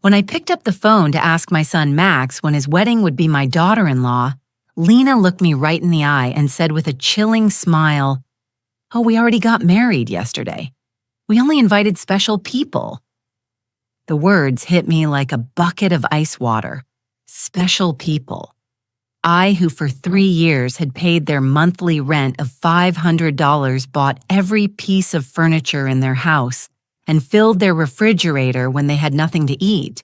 When I picked up the phone to ask my son Max when his wedding would be my daughter-in-law, Lena looked me right in the eye and said with a chilling smile, "Oh, we already got married yesterday. We only invited special people." The words hit me like a bucket of ice water. Special people. I, who for 3 years had paid their monthly rent of $500, bought every piece of furniture in their house and filled their refrigerator when they had nothing to eat.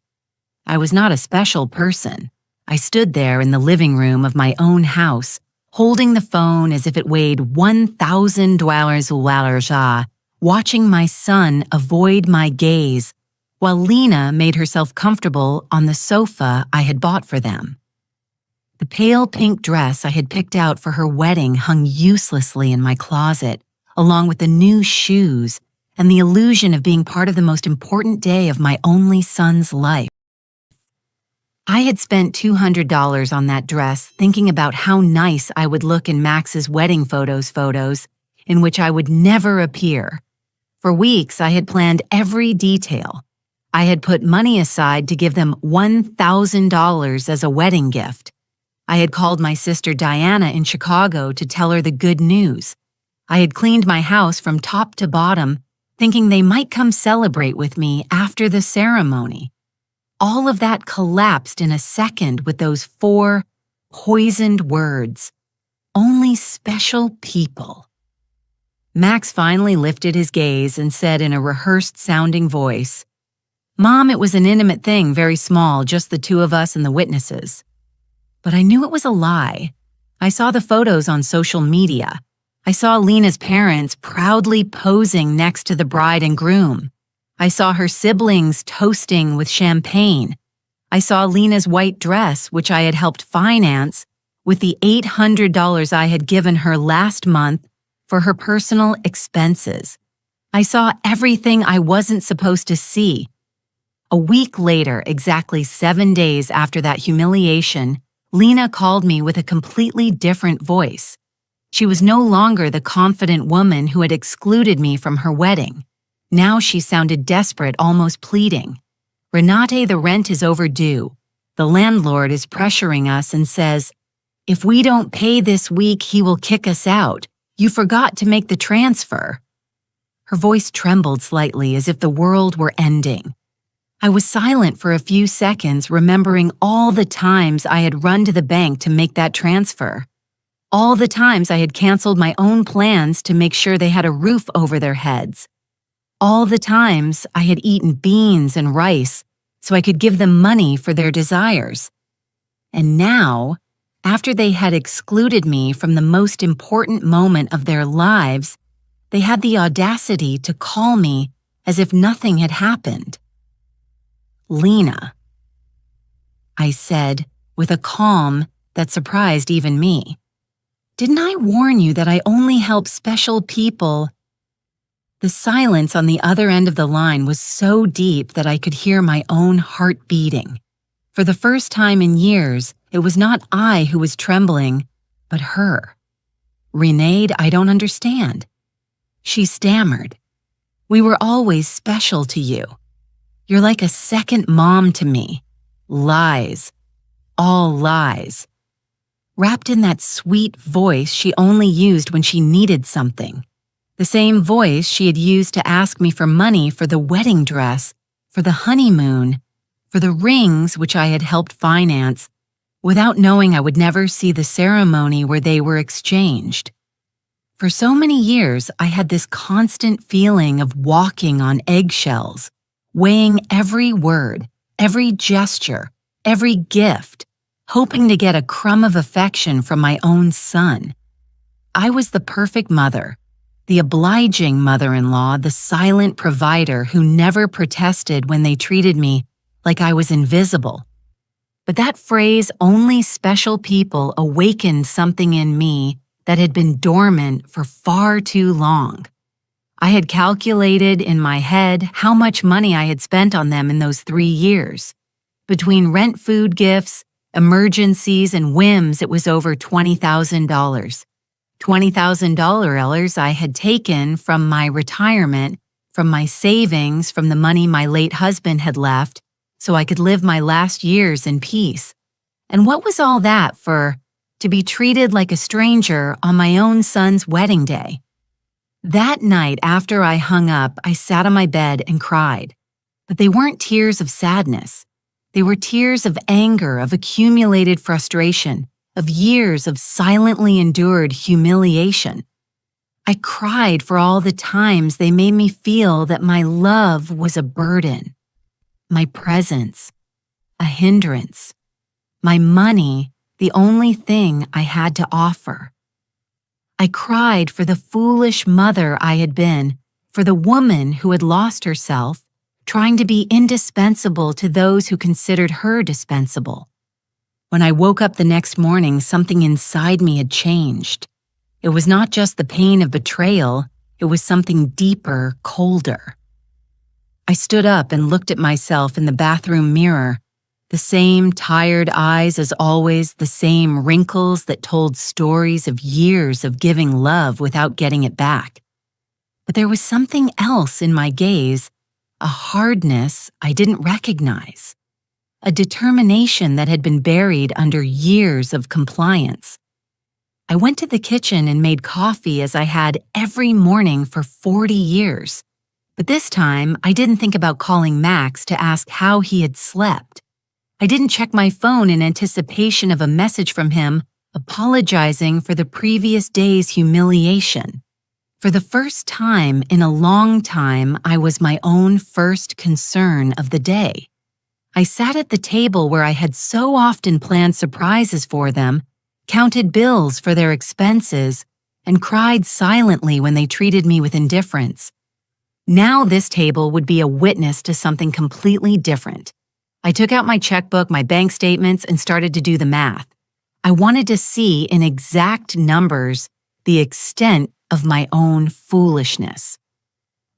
I was not a special person. I stood there in the living room of my own house, holding the phone as if it weighed $1,000, watching my son avoid my gaze, while Lena made herself comfortable on the sofa I had bought for them. The pale pink dress I had picked out for her wedding hung uselessly in my closet, along with the new shoes and the illusion of being part of the most important day of my only son's life. I had spent $200 on that dress, thinking about how nice I would look in Max's wedding photos in which I would never appear. For weeks, I had planned every detail. I had put money aside to give them $1,000 as a wedding gift. I had called my sister Diana in Chicago to tell her the good news. I had cleaned my house from top to bottom, thinking they might come celebrate with me after the ceremony. All of that collapsed in a second with those 4 poisoned words. Only special people. Max finally lifted his gaze and said in a rehearsed-sounding voice, "Mom, it was an intimate thing, very small, just the 2 of us and the witnesses." But I knew it was a lie. I saw the photos on social media. I saw Lena's parents proudly posing next to the bride and groom. I saw her siblings toasting with champagne. I saw Lena's white dress, which I had helped finance, with the $800 I had given her last month for her personal expenses. I saw everything I wasn't supposed to see. A week later, exactly 7 days after that humiliation, Lena called me with a completely different voice. She was no longer the confident woman who had excluded me from her wedding. Now she sounded desperate, almost pleading. "Renate, the rent is overdue. The landlord is pressuring us and says, if we don't pay this week, he will kick us out. You forgot to make the transfer." Her voice trembled slightly as if the world were ending. I was silent for a few seconds, remembering all the times I had run to the bank to make that transfer. All the times I had canceled my own plans to make sure they had a roof over their heads. All the times I had eaten beans and rice so I could give them money for their desires. And now, after they had excluded me from the most important moment of their lives, they had the audacity to call me as if nothing had happened. "Lena," I said with a calm that surprised even me. "Didn't I warn you that I only help special people?" The silence on the other end of the line was so deep that I could hear my own heart beating. For the first time in years, it was not I who was trembling, but her. "Renee, I don't understand." She stammered. "We were always special to you. You're like a second mom to me. Lies. All lies." Wrapped in that sweet voice she only used when she needed something. The same voice she had used to ask me for money for the wedding dress, for the honeymoon, for the rings which I had helped finance, without knowing I would never see the ceremony where they were exchanged. For so many years, I had this constant feeling of walking on eggshells, weighing every word, every gesture, every gift, hoping to get a crumb of affection from my own son. I was the perfect mother, the obliging mother-in-law, the silent provider who never protested when they treated me like I was invisible. But that phrase, "only special people," awakened something in me that had been dormant for far too long. I had calculated in my head how much money I had spent on them in those 3 years. Between rent, food gifts, emergencies, and whims, it was over $20,000. $20,000 I had taken from my retirement, from my savings, from the money my late husband had left, so I could live my last years in peace. And what was all that for? To be treated like a stranger on my own son's wedding day. That night after I hung up, I sat on my bed and cried. But they weren't tears of sadness. They were tears of anger, of accumulated frustration, of years of silently endured humiliation. I cried for all the times they made me feel that my love was a burden, my presence, a hindrance, my money, the only thing I had to offer. I cried for the foolish mother I had been, for the woman who had lost herself, trying to be indispensable to those who considered her dispensable. When I woke up the next morning, something inside me had changed. It was not just the pain of betrayal, it was something deeper, colder. I stood up and looked at myself in the bathroom mirror. The same tired eyes as always, the same wrinkles that told stories of years of giving love without getting it back. But there was something else in my gaze, a hardness I didn't recognize, a determination that had been buried under years of compliance. I went to the kitchen and made coffee as I had every morning for 40 years. But this time, I didn't think about calling Max to ask how he had slept. I didn't check my phone in anticipation of a message from him apologizing for the previous day's humiliation. For the first time in a long time, I was my own first concern of the day. I sat at the table where I had so often planned surprises for them, counted bills for their expenses, and cried silently when they treated me with indifference. Now this table would be a witness to something completely different. I took out my checkbook, my bank statements, and started to do the math. I wanted to see in exact numbers the extent of my own foolishness.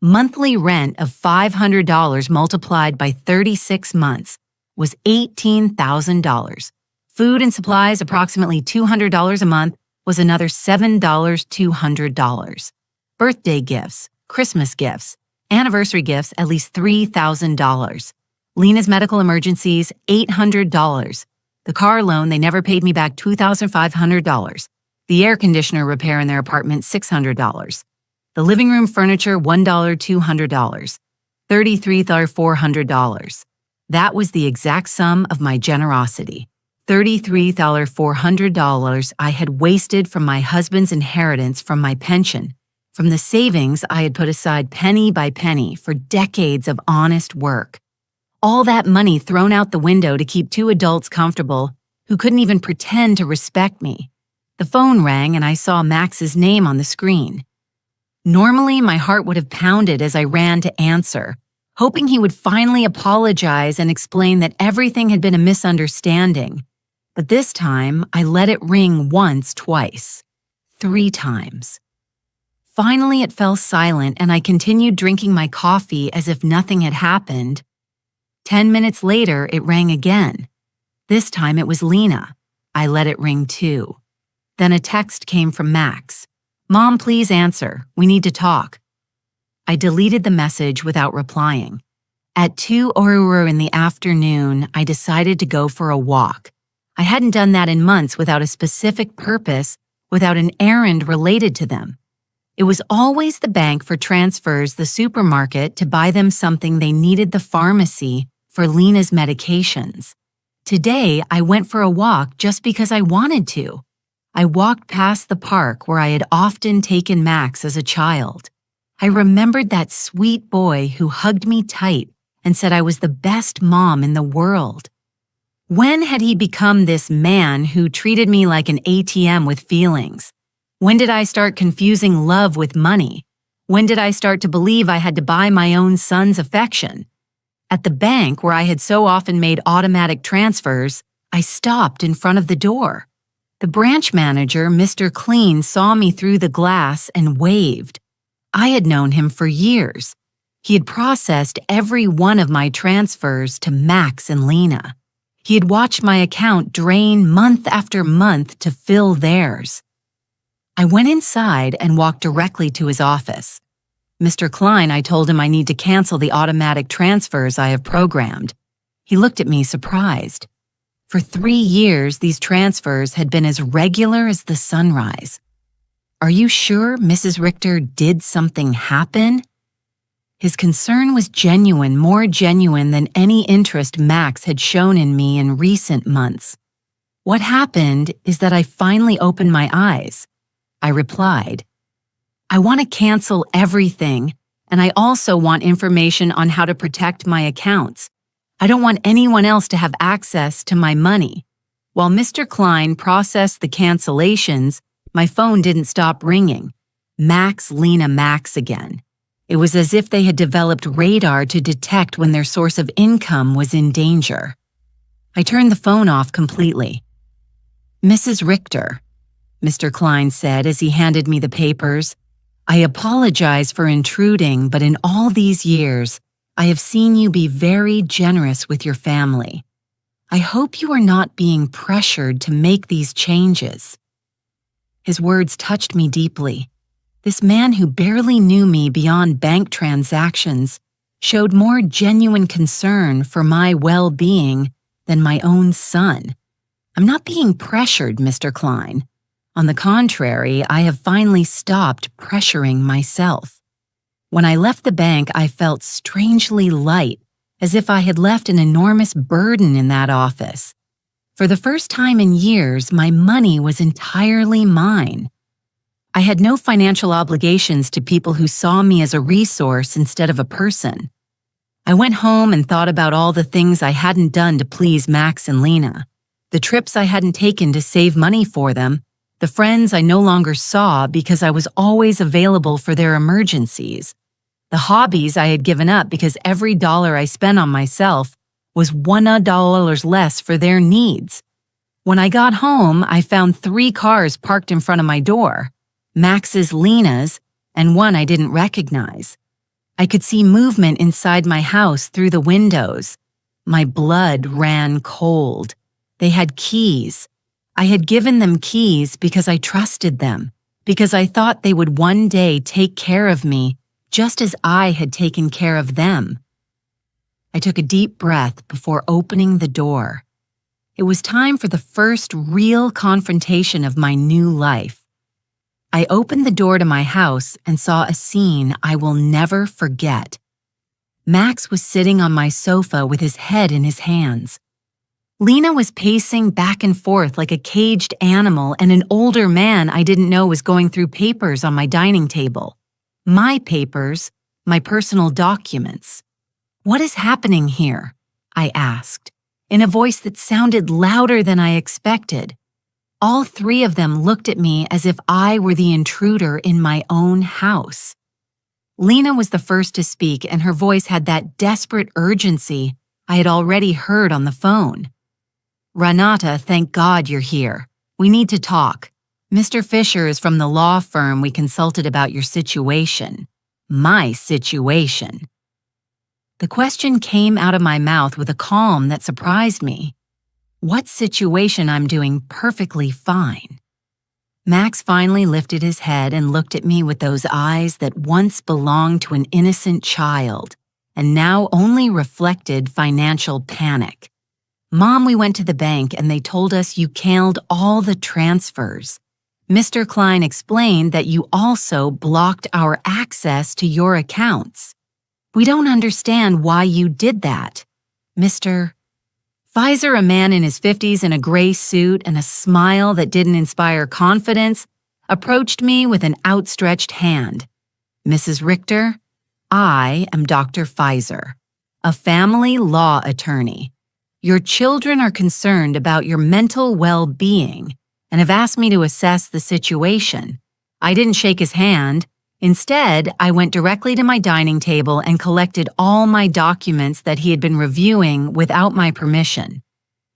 Monthly rent of $500 multiplied by 36 months was $18,000. Food and supplies, approximately $200 a month, was another $7,200. Birthday gifts, Christmas gifts, anniversary gifts, at least $3,000. Lena's medical emergencies, $800. The car loan, they never paid me back $2,500. The air conditioner repair in their apartment, $600. The living room furniture, $1, $200. $33,400. That was the exact sum of my generosity. $33,400 I had wasted from my husband's inheritance from my pension, from the savings I had put aside penny by penny for decades of honest work. All that money thrown out the window to keep two adults comfortable who couldn't even pretend to respect me. The phone rang and I saw Max's name on the screen. Normally, my heart would have pounded as I ran to answer, hoping he would finally apologize and explain that everything had been a misunderstanding. But this time, I let it ring once, twice, 3 times. Finally, it fell silent and I continued drinking my coffee as if nothing had happened. 10 minutes later, it rang again. This time it was Lena. I let it ring too. Then a text came from Max. "Mom, please answer. We need to talk." I deleted the message without replying. At 2:00 in the afternoon, I decided to go for a walk. I hadn't done that in months without a specific purpose, without an errand related to them. It was always the bank for transfers, the supermarket to buy them something they needed, the pharmacy for Lena's medications. Today, I went for a walk just because I wanted to. I walked past the park where I had often taken Max as a child. I remembered that sweet boy who hugged me tight and said I was the best mom in the world. When had he become this man who treated me like an ATM with feelings? When did I start confusing love with money? When did I start to believe I had to buy my own son's affection? At the bank where I had so often made automatic transfers, I stopped in front of the door. The branch manager, Mr. Clean, saw me through the glass and waved. I had known him for years. He had processed every one of my transfers to Max and Lena. He had watched my account drain month after month to fill theirs. I went inside and walked directly to his office. "Mr. Klein," I told him, "I need to cancel the automatic transfers I have programmed." He looked at me surprised. For 3 years, these transfers had been as regular as the sunrise. Are you sure Mrs. Richter did something happen? His concern was genuine, more genuine than any interest Max had shown in me in recent months. What happened is that I finally opened my eyes. I replied, I want to cancel everything, and I also want information on how to protect my accounts. I don't want anyone else to have access to my money. While Mr. Klein processed the cancellations, my phone didn't stop ringing. Max, Lena, Max again. It was as if they had developed radar to detect when their source of income was in danger. I turned the phone off completely. Mrs. Richter, Mr. Klein said as he handed me the papers, I apologize for intruding, but in all these years, I have seen you be very generous with your family. I hope you are not being pressured to make these changes. His words touched me deeply. This man who barely knew me beyond bank transactions showed more genuine concern for my well-being than my own son. I'm not being pressured, Mr. Klein. On the contrary, I have finally stopped pressuring myself. When I left the bank, I felt strangely light, as if I had left an enormous burden in that office. For the first time in years, my money was entirely mine. I had no financial obligations to people who saw me as a resource instead of a person. I went home and thought about all the things I hadn't done to please Max and Lena, the trips I hadn't taken to save money for them, the friends I no longer saw because I was always available for their emergencies, the hobbies I had given up because every dollar I spent on myself was $1 less for their needs. When I got home, I found 3 cars parked in front of my door, Max's, Lena's, and one I didn't recognize. I could see movement inside my house through the windows. My blood ran cold. They had keys. I had given them keys because I trusted them, because I thought they would one day take care of me just as I had taken care of them. I took a deep breath before opening the door. It was time for the first real confrontation of my new life. I opened the door to my house and saw a scene I will never forget. Max was sitting on my sofa with his head in his hands. Lena was pacing back and forth like a caged animal, and an older man I didn't know was going through papers on my dining table. My papers, my personal documents. What is happening here? I asked, in a voice that sounded louder than I expected. All 3 of them looked at me as if I were the intruder in my own house. Lena was the first to speak, and her voice had that desperate urgency I had already heard on the phone. Renata, thank God you're here. We need to talk. Mr. Fisher is from the law firm we consulted about your situation. My situation. The question came out of my mouth with a calm that surprised me. What situation? I'm doing perfectly fine. Max finally lifted his head and looked at me with those eyes that once belonged to an innocent child and now only reflected financial panic. Mom, we went to the bank and they told us you canceled all the transfers. Mr. Klein explained that you also blocked our access to your accounts. We don't understand why you did that. Mr. Pfizer, a man in his 50s in a gray suit and a smile that didn't inspire confidence, approached me with an outstretched hand. Mrs. Richter, I am Dr. Pfizer, a family law attorney. Your children are concerned about your mental well-being and have asked me to assess the situation. I didn't shake his hand. Instead, I went directly to my dining table and collected all my documents that he had been reviewing without my permission.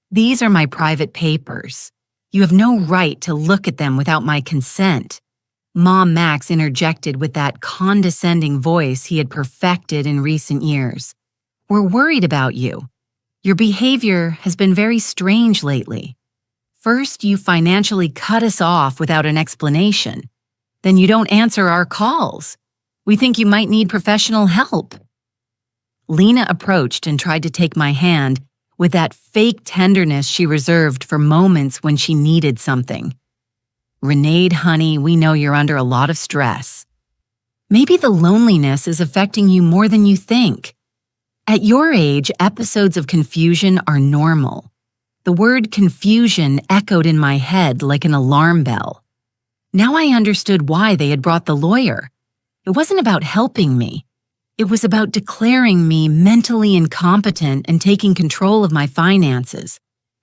These are my private papers. You have no right to look at them without my consent. Mom Max interjected with that condescending voice he had perfected in recent years. We're worried about you. Your behavior has been very strange lately. First, you financially cut us off without an explanation. Then you don't answer our calls. We think you might need professional help. Lena approached and tried to take my hand, with that fake tenderness she reserved for moments when she needed something. "Renee, honey, we know you're under a lot of stress. Maybe the loneliness is affecting you more than you think. At your age, episodes of confusion are normal." The word confusion echoed in my head like an alarm bell. Now I understood why they had brought the lawyer. It wasn't about helping me. It was about declaring me mentally incompetent and taking control of my finances.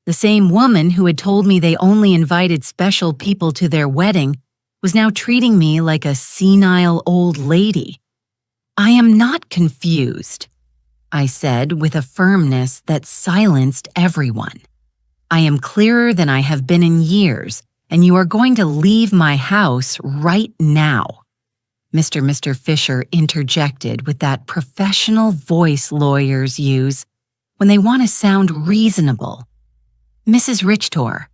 The same woman who had told me they only invited special people to their wedding was now treating me like a senile old lady. "I am not confused," I said with a firmness that silenced everyone. "I am clearer than I have been in years, and you are going to leave my house right now." Mr. Fisher interjected with that professional voice lawyers use when they want to sound reasonable. "Mrs. Richter,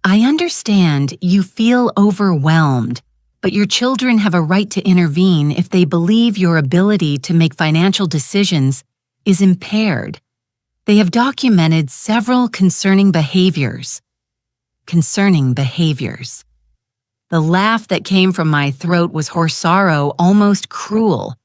I understand you feel overwhelmed, but your children have a right to intervene if they believe your ability to make financial decisions is impaired. They have documented several concerning behaviors. The laugh that came from my throat was hoarse sorrow, almost cruel.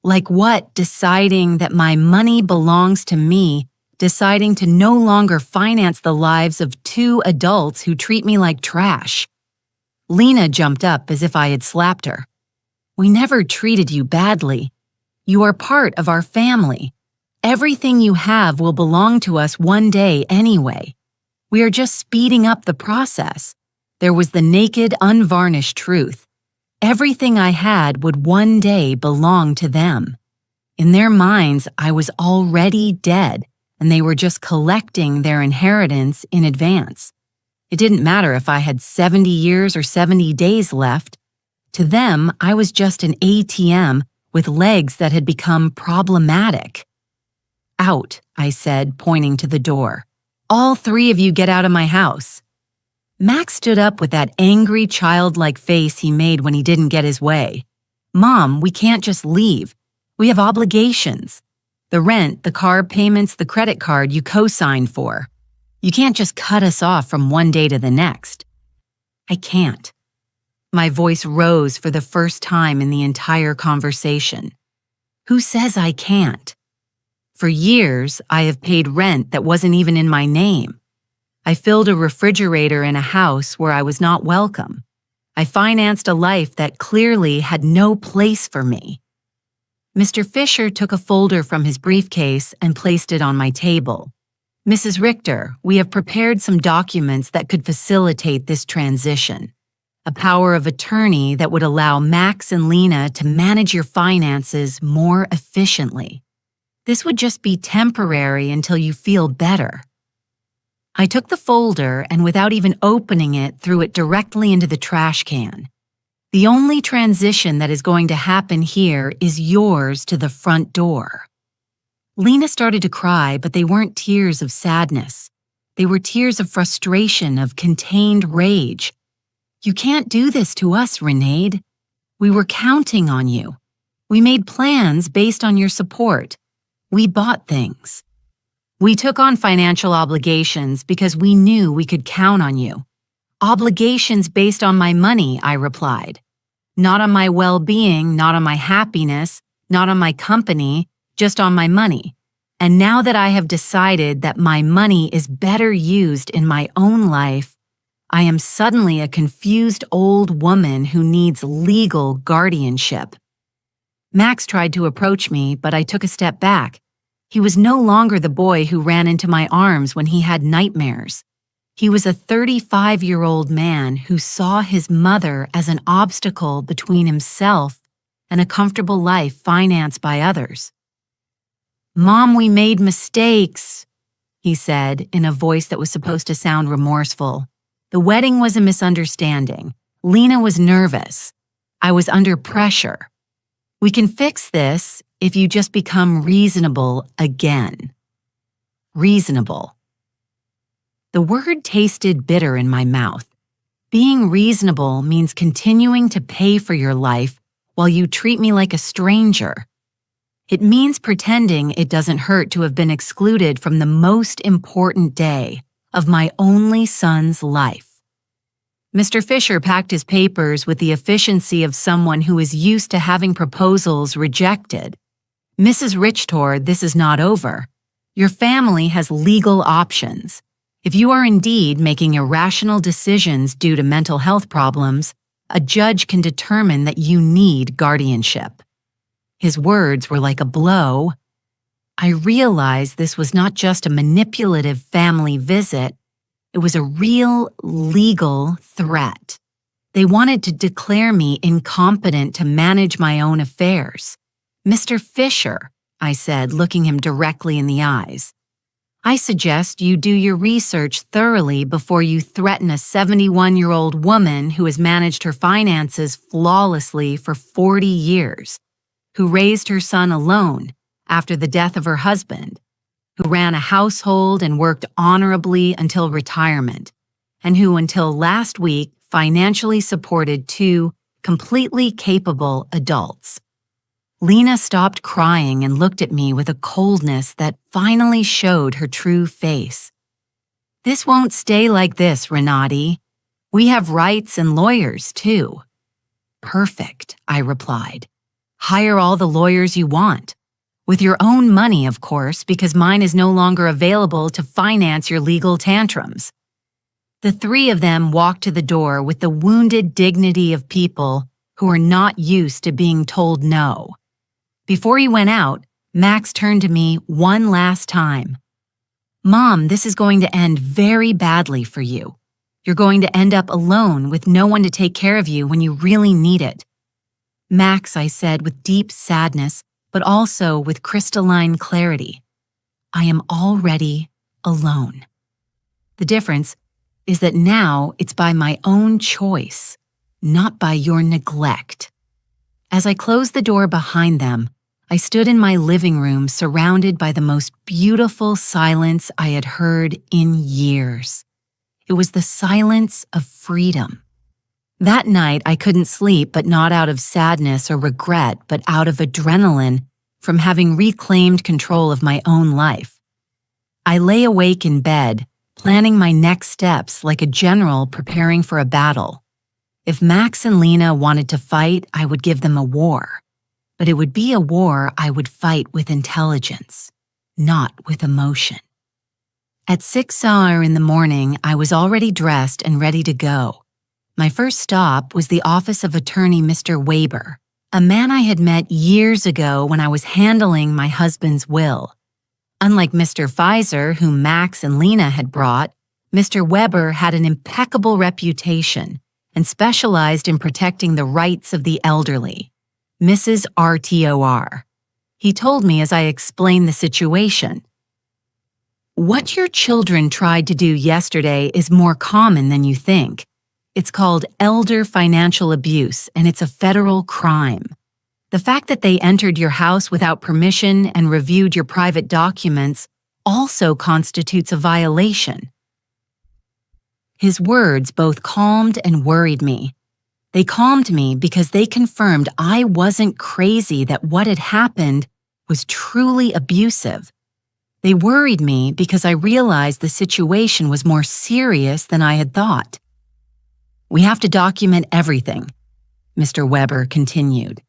Like what? Deciding that my money belongs to me, deciding to no longer finance the lives of two adults who treat me like trash. Lena jumped up as if I had slapped her. "We never treated you badly. You are part of our family. Everything you have will belong to us one day anyway. We are just speeding up the process." There was the naked, unvarnished truth. Everything I had would one day belong to them. In their minds, I was already dead, and they were just collecting their inheritance in advance. It didn't matter if I had 70 years or 70 days left. To them, I was just an ATM with legs that had become problematic. "Out," I said, pointing to the door. "All three of you get out of my house." Max stood up with that angry, childlike face he made when he didn't get his way. "Mom, we can't just leave. We have obligations. The rent, the car payments, the credit card you co-signed for. You can't just cut us off from one day to the next." "I can't." My voice rose for the first time in the entire conversation. "Who says I can't? For years, I have paid rent that wasn't even in my name. I filled a refrigerator in a house where I was not welcome. I financed a life that clearly had no place for me." Mr. Fisher took a folder from his briefcase and placed it on my table. "Mrs. Richter, we have prepared some documents that could facilitate this transition. A power of attorney that would allow Max and Lena to manage your finances more efficiently. This would just be temporary until you feel better." I took the folder and without even opening it, threw it directly into the trash can. "The only transition that is going to happen here is yours to the front door." Lena started to cry, but they weren't tears of sadness. They were tears of frustration, of contained rage. "You can't do this to us, Renee. We were counting on you. We made plans based on your support. We bought things. We took on financial obligations because we knew we could count on you." "Obligations based on my money," I replied. "Not on my well-being, not on my happiness, not on my company, just on my money. And now that I have decided that my money is better used in my own life, I am suddenly a confused old woman who needs legal guardianship." Max tried to approach me, but I took a step back. He was no longer the boy who ran into my arms when he had nightmares. He was a 35-year-old man who saw his mother as an obstacle between himself and a comfortable life financed by others. "Mom, we made mistakes," he said in a voice that was supposed to sound remorseful. "The wedding was a misunderstanding. Lena was nervous. I was under pressure. We can fix this if you just become reasonable again." Reasonable. The word tasted bitter in my mouth. Being reasonable means continuing to pay for your life while you treat me like a stranger. It means pretending it doesn't hurt to have been excluded from the most important day of my only son's life. Mr. Fisher packed his papers with the efficiency of someone who is used to having proposals rejected. Mrs. Richter, this is not over. Your family has legal options. If you are indeed making irrational decisions due to mental health problems, a judge can determine that you need guardianship. His words were like a blow. I realized this was not just a manipulative family visit. It was a real legal threat. They wanted to declare me incompetent to manage my own affairs. Mr. Fisher, I said, looking him directly in the eyes, I suggest you do your research thoroughly before you threaten a 71-year-old woman who has managed her finances flawlessly for 40 years, who raised her son alone after the death of her husband, who ran a household and worked honorably until retirement, and who until last week financially supported two completely capable adults. Lena stopped crying and looked at me with a coldness that finally showed her true face. This won't stay like this, Renati. We have rights and lawyers, too. Perfect, I replied. Hire all the lawyers you want. With your own money, of course, because mine is no longer available to finance your legal tantrums. The three of them walked to the door with the wounded dignity of people who are not used to being told no. Before he went out, Max turned to me one last time. Mom, this is going to end very badly for you. You're going to end up alone with no one to take care of you when you really need it. Max, I said with deep sadness, but also with crystalline clarity. I am already alone. The difference is that now it's by my own choice, not by your neglect. As I closed the door behind them, I stood in my living room surrounded by the most beautiful silence I had heard in years. It was the silence of freedom. That night, I couldn't sleep, but not out of sadness or regret, but out of adrenaline from having reclaimed control of my own life. I lay awake in bed, planning my next steps like a general preparing for a battle. If Max and Lena wanted to fight, I would give them a war. But it would be a war I would fight with intelligence, not with emotion. At 6 hours in the morning, I was already dressed and ready to go. My first stop was the office of attorney Mr. Weber, a man I had met years ago when I was handling my husband's will. Unlike Mr. Pfizer, whom Max and Lena had brought, Mr. Weber had an impeccable reputation and specialized in protecting the rights of the elderly. Mrs. RTOR. He told me as I explained the situation. What your children tried to do yesterday is more common than you think. It's called elder financial abuse, and it's a federal crime. The fact that they entered your house without permission and reviewed your private documents also constitutes a violation. His words both calmed and worried me. They calmed me because they confirmed I wasn't crazy that what had happened was truly abusive. They worried me because I realized the situation was more serious than I had thought. We have to document everything, Mr. Weber continued.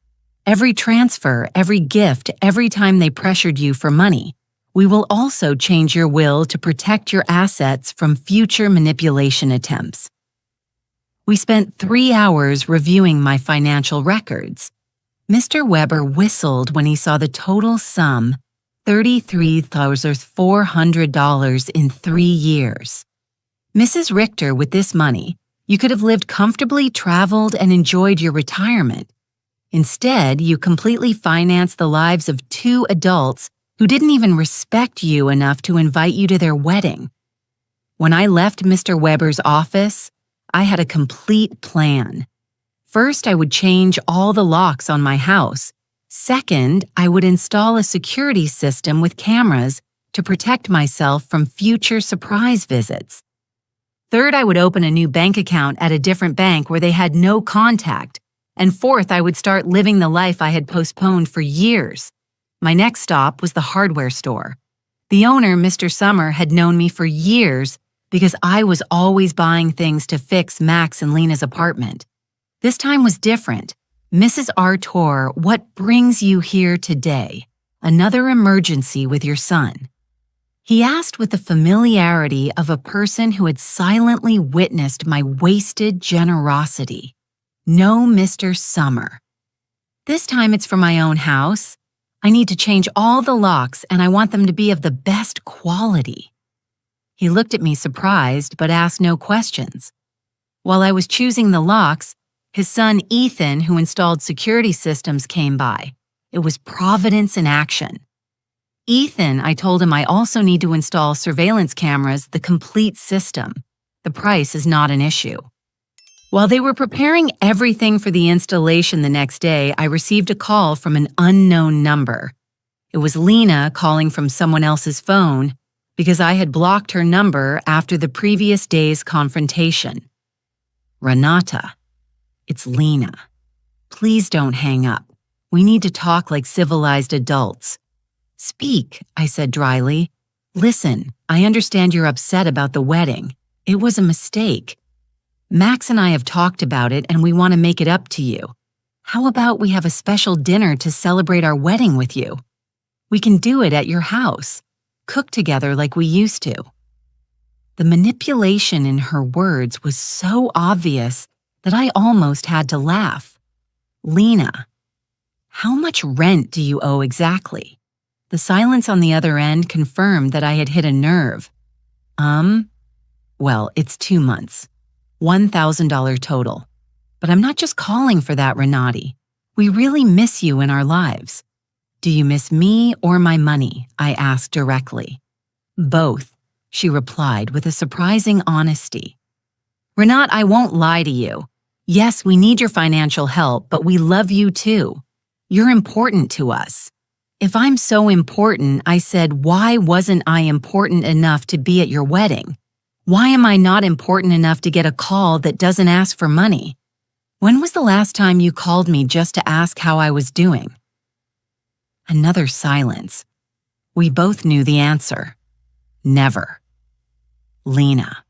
Every transfer, every gift, every time they pressured you for money. We will also change your will to protect your assets from future manipulation attempts. We spent 3 hours reviewing my financial records. Mr. Weber whistled when he saw the total sum, $33,400 in 3 years. Mrs. Richter, with this money, you could have lived comfortably, traveled, and enjoyed your retirement. Instead, you completely financed the lives of 2 adults who didn't even respect you enough to invite you to their wedding. When I left Mr. Weber's office, I had a complete plan. First, I would change all the locks on my house. Second, I would install a security system with cameras to protect myself from future surprise visits. Third, I would open a new bank account at a different bank where they had no contact. And fourth, I would start living the life I had postponed for years. My next stop was the hardware store. The owner, Mr. Summer, had known me for years because I was always buying things to fix Max and Lena's apartment. This time was different. Mrs. Artur, what brings you here today? Another emergency with your son. He asked with the familiarity of a person who had silently witnessed my wasted generosity. No, Mr. Summer. This time it's for my own house. I need to change all the locks and I want them to be of the best quality. He looked at me surprised but asked no questions. While I was choosing the locks, his son Ethan, who installed security systems, came by. It was Providence in action. Ethan, I told him I also need to install surveillance cameras, the complete system. The price is not an issue. While they were preparing everything for the installation the next day, I received a call from an unknown number. It was Lena calling from someone else's phone because I had blocked her number after the previous day's confrontation. Renata, it's Lena. Please don't hang up. We need to talk like civilized adults. Speak, I said dryly. Listen, I understand you're upset about the wedding. It was a mistake. Max and I have talked about it and we want to make it up to you. How about we have a special dinner to celebrate our wedding with you? We can do it at your house. Cook together like we used to. The manipulation in her words was so obvious that I almost had to laugh. Lena, how much rent do you owe exactly? The silence on the other end confirmed that I had hit a nerve. Well, it's 2 months. $1,000 total. But I'm not just calling for that, Renati. We really miss you in our lives. Do you miss me or my money? I asked directly. Both, she replied with a surprising honesty. Renat, I won't lie to you. Yes, we need your financial help, but we love you too. You're important to us. If I'm so important, I said, why wasn't I important enough to be at your wedding? Why am I not important enough to get a call that doesn't ask for money? When was the last time you called me just to ask how I was doing? Another silence. We both knew the answer. Never. Lena.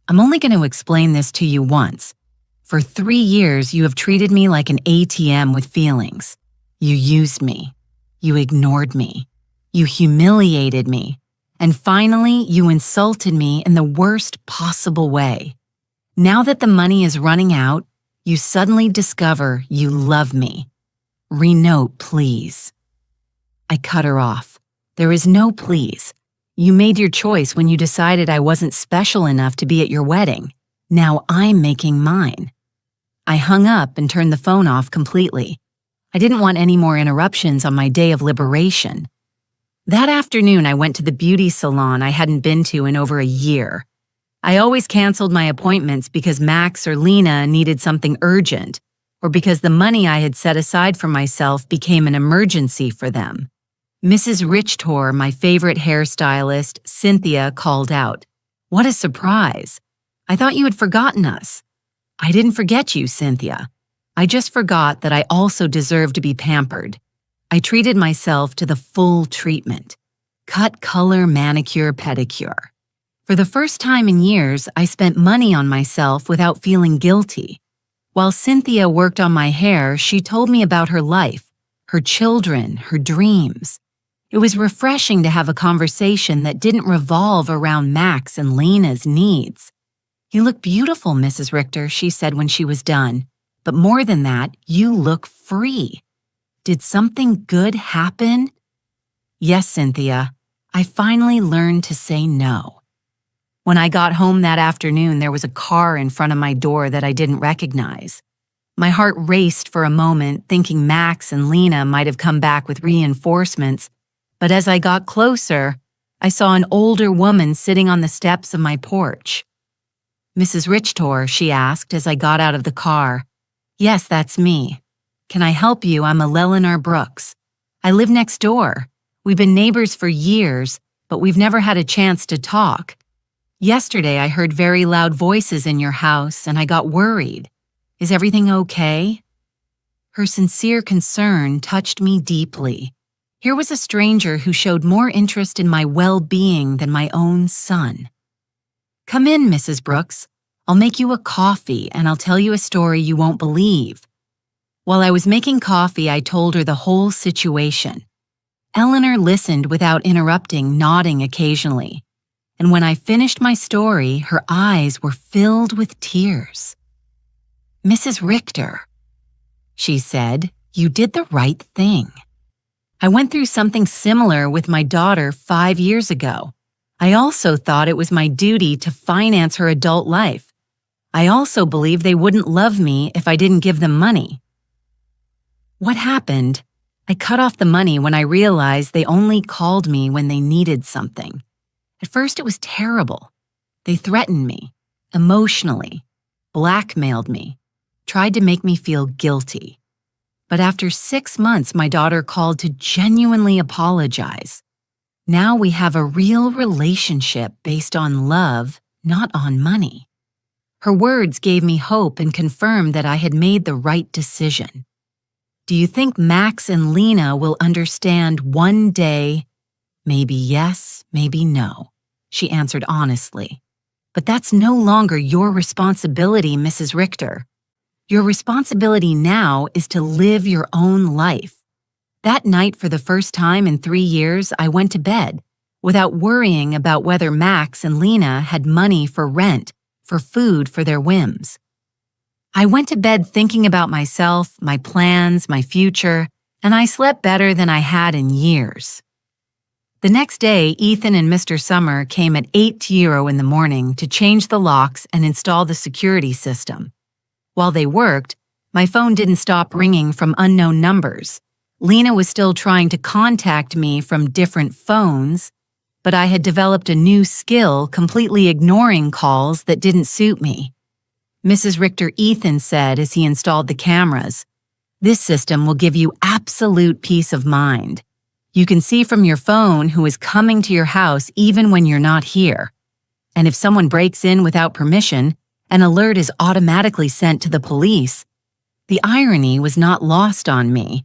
I'm only going to explain this to you once. For 3 years, you have treated me like an ATM with feelings. You used me. You ignored me. You humiliated me. And finally, you insulted me in the worst possible way. Now that the money is running out, you suddenly discover you love me. Renote, please. I cut her off. There is no please. You made your choice when you decided I wasn't special enough to be at your wedding. Now I'm making mine. I hung up and turned the phone off completely. I didn't want any more interruptions on my day of liberation. That afternoon, I went to the beauty salon I hadn't been to in over a year. I always canceled my appointments because Max or Lena needed something urgent, or because the money I had set aside for myself became an emergency for them. Mrs. Richtor, my favorite hairstylist, Cynthia, called out. What a surprise! I thought you had forgotten us. I didn't forget you, Cynthia. I just forgot that I also deserve to be pampered. I treated myself to the full treatment. Cut, color, manicure, pedicure. For the first time in years, I spent money on myself without feeling guilty. While Cynthia worked on my hair, she told me about her life, her children, her dreams. It was refreshing to have a conversation that didn't revolve around Max and Lena's needs. You look beautiful, Mrs. Richter, she said when she was done. But more than that, you look free. Did something good happen? Yes, Cynthia. I finally learned to say no. When I got home that afternoon, there was a car in front of my door that I didn't recognize. My heart raced for a moment, thinking Max and Lena might have come back with reinforcements, but as I got closer, I saw an older woman sitting on the steps of my porch. Mrs. Richtor, she asked as I got out of the car. Yes, that's me. Can I help you? I'm Eleanor Brooks. I live next door. We've been neighbors for years, but we've never had a chance to talk. Yesterday, I heard very loud voices in your house, and I got worried. Is everything okay? Her sincere concern touched me deeply. Here was a stranger who showed more interest in my well-being than my own son. "Come in, Mrs. Brooks. I'll make you a coffee and I'll tell you a story you won't believe." While I was making coffee, I told her the whole situation. Eleanor listened without interrupting, nodding occasionally. And when I finished my story, her eyes were filled with tears. "Mrs. Richter," she said, "you did the right thing. I went through something similar with my daughter 5 years ago. I also thought it was my duty to finance her adult life. I also believed they wouldn't love me if I didn't give them money." What happened? I cut off the money when I realized they only called me when they needed something. At first it was terrible. They threatened me, emotionally, blackmailed me, tried to make me feel guilty. But after 6 months, my daughter called to genuinely apologize. Now we have a real relationship based on love, not on money. Her words gave me hope and confirmed that I had made the right decision. Do you think Max and Lena will understand one day? Maybe yes, maybe no, she answered honestly. But that's no longer your responsibility, Mrs. Richter. Your responsibility now is to live your own life. That night, for the first time in 3 years, I went to bed without worrying about whether Max and Lena had money for rent, for food, for their whims. I went to bed thinking about myself, my plans, my future, and I slept better than I had in years. The next day, Ethan and Mr. Summer came at 8:00 in the morning to change the locks and install the security system. While they worked, my phone didn't stop ringing from unknown numbers. Lena was still trying to contact me from different phones, but I had developed a new skill completely ignoring calls that didn't suit me. Mrs. Richter, Ethan said as he installed the cameras, "This system will give you absolute peace of mind. You can see from your phone who is coming to your house even when you're not here. And if someone breaks in without permission, an alert is automatically sent to the police." The irony was not lost on me.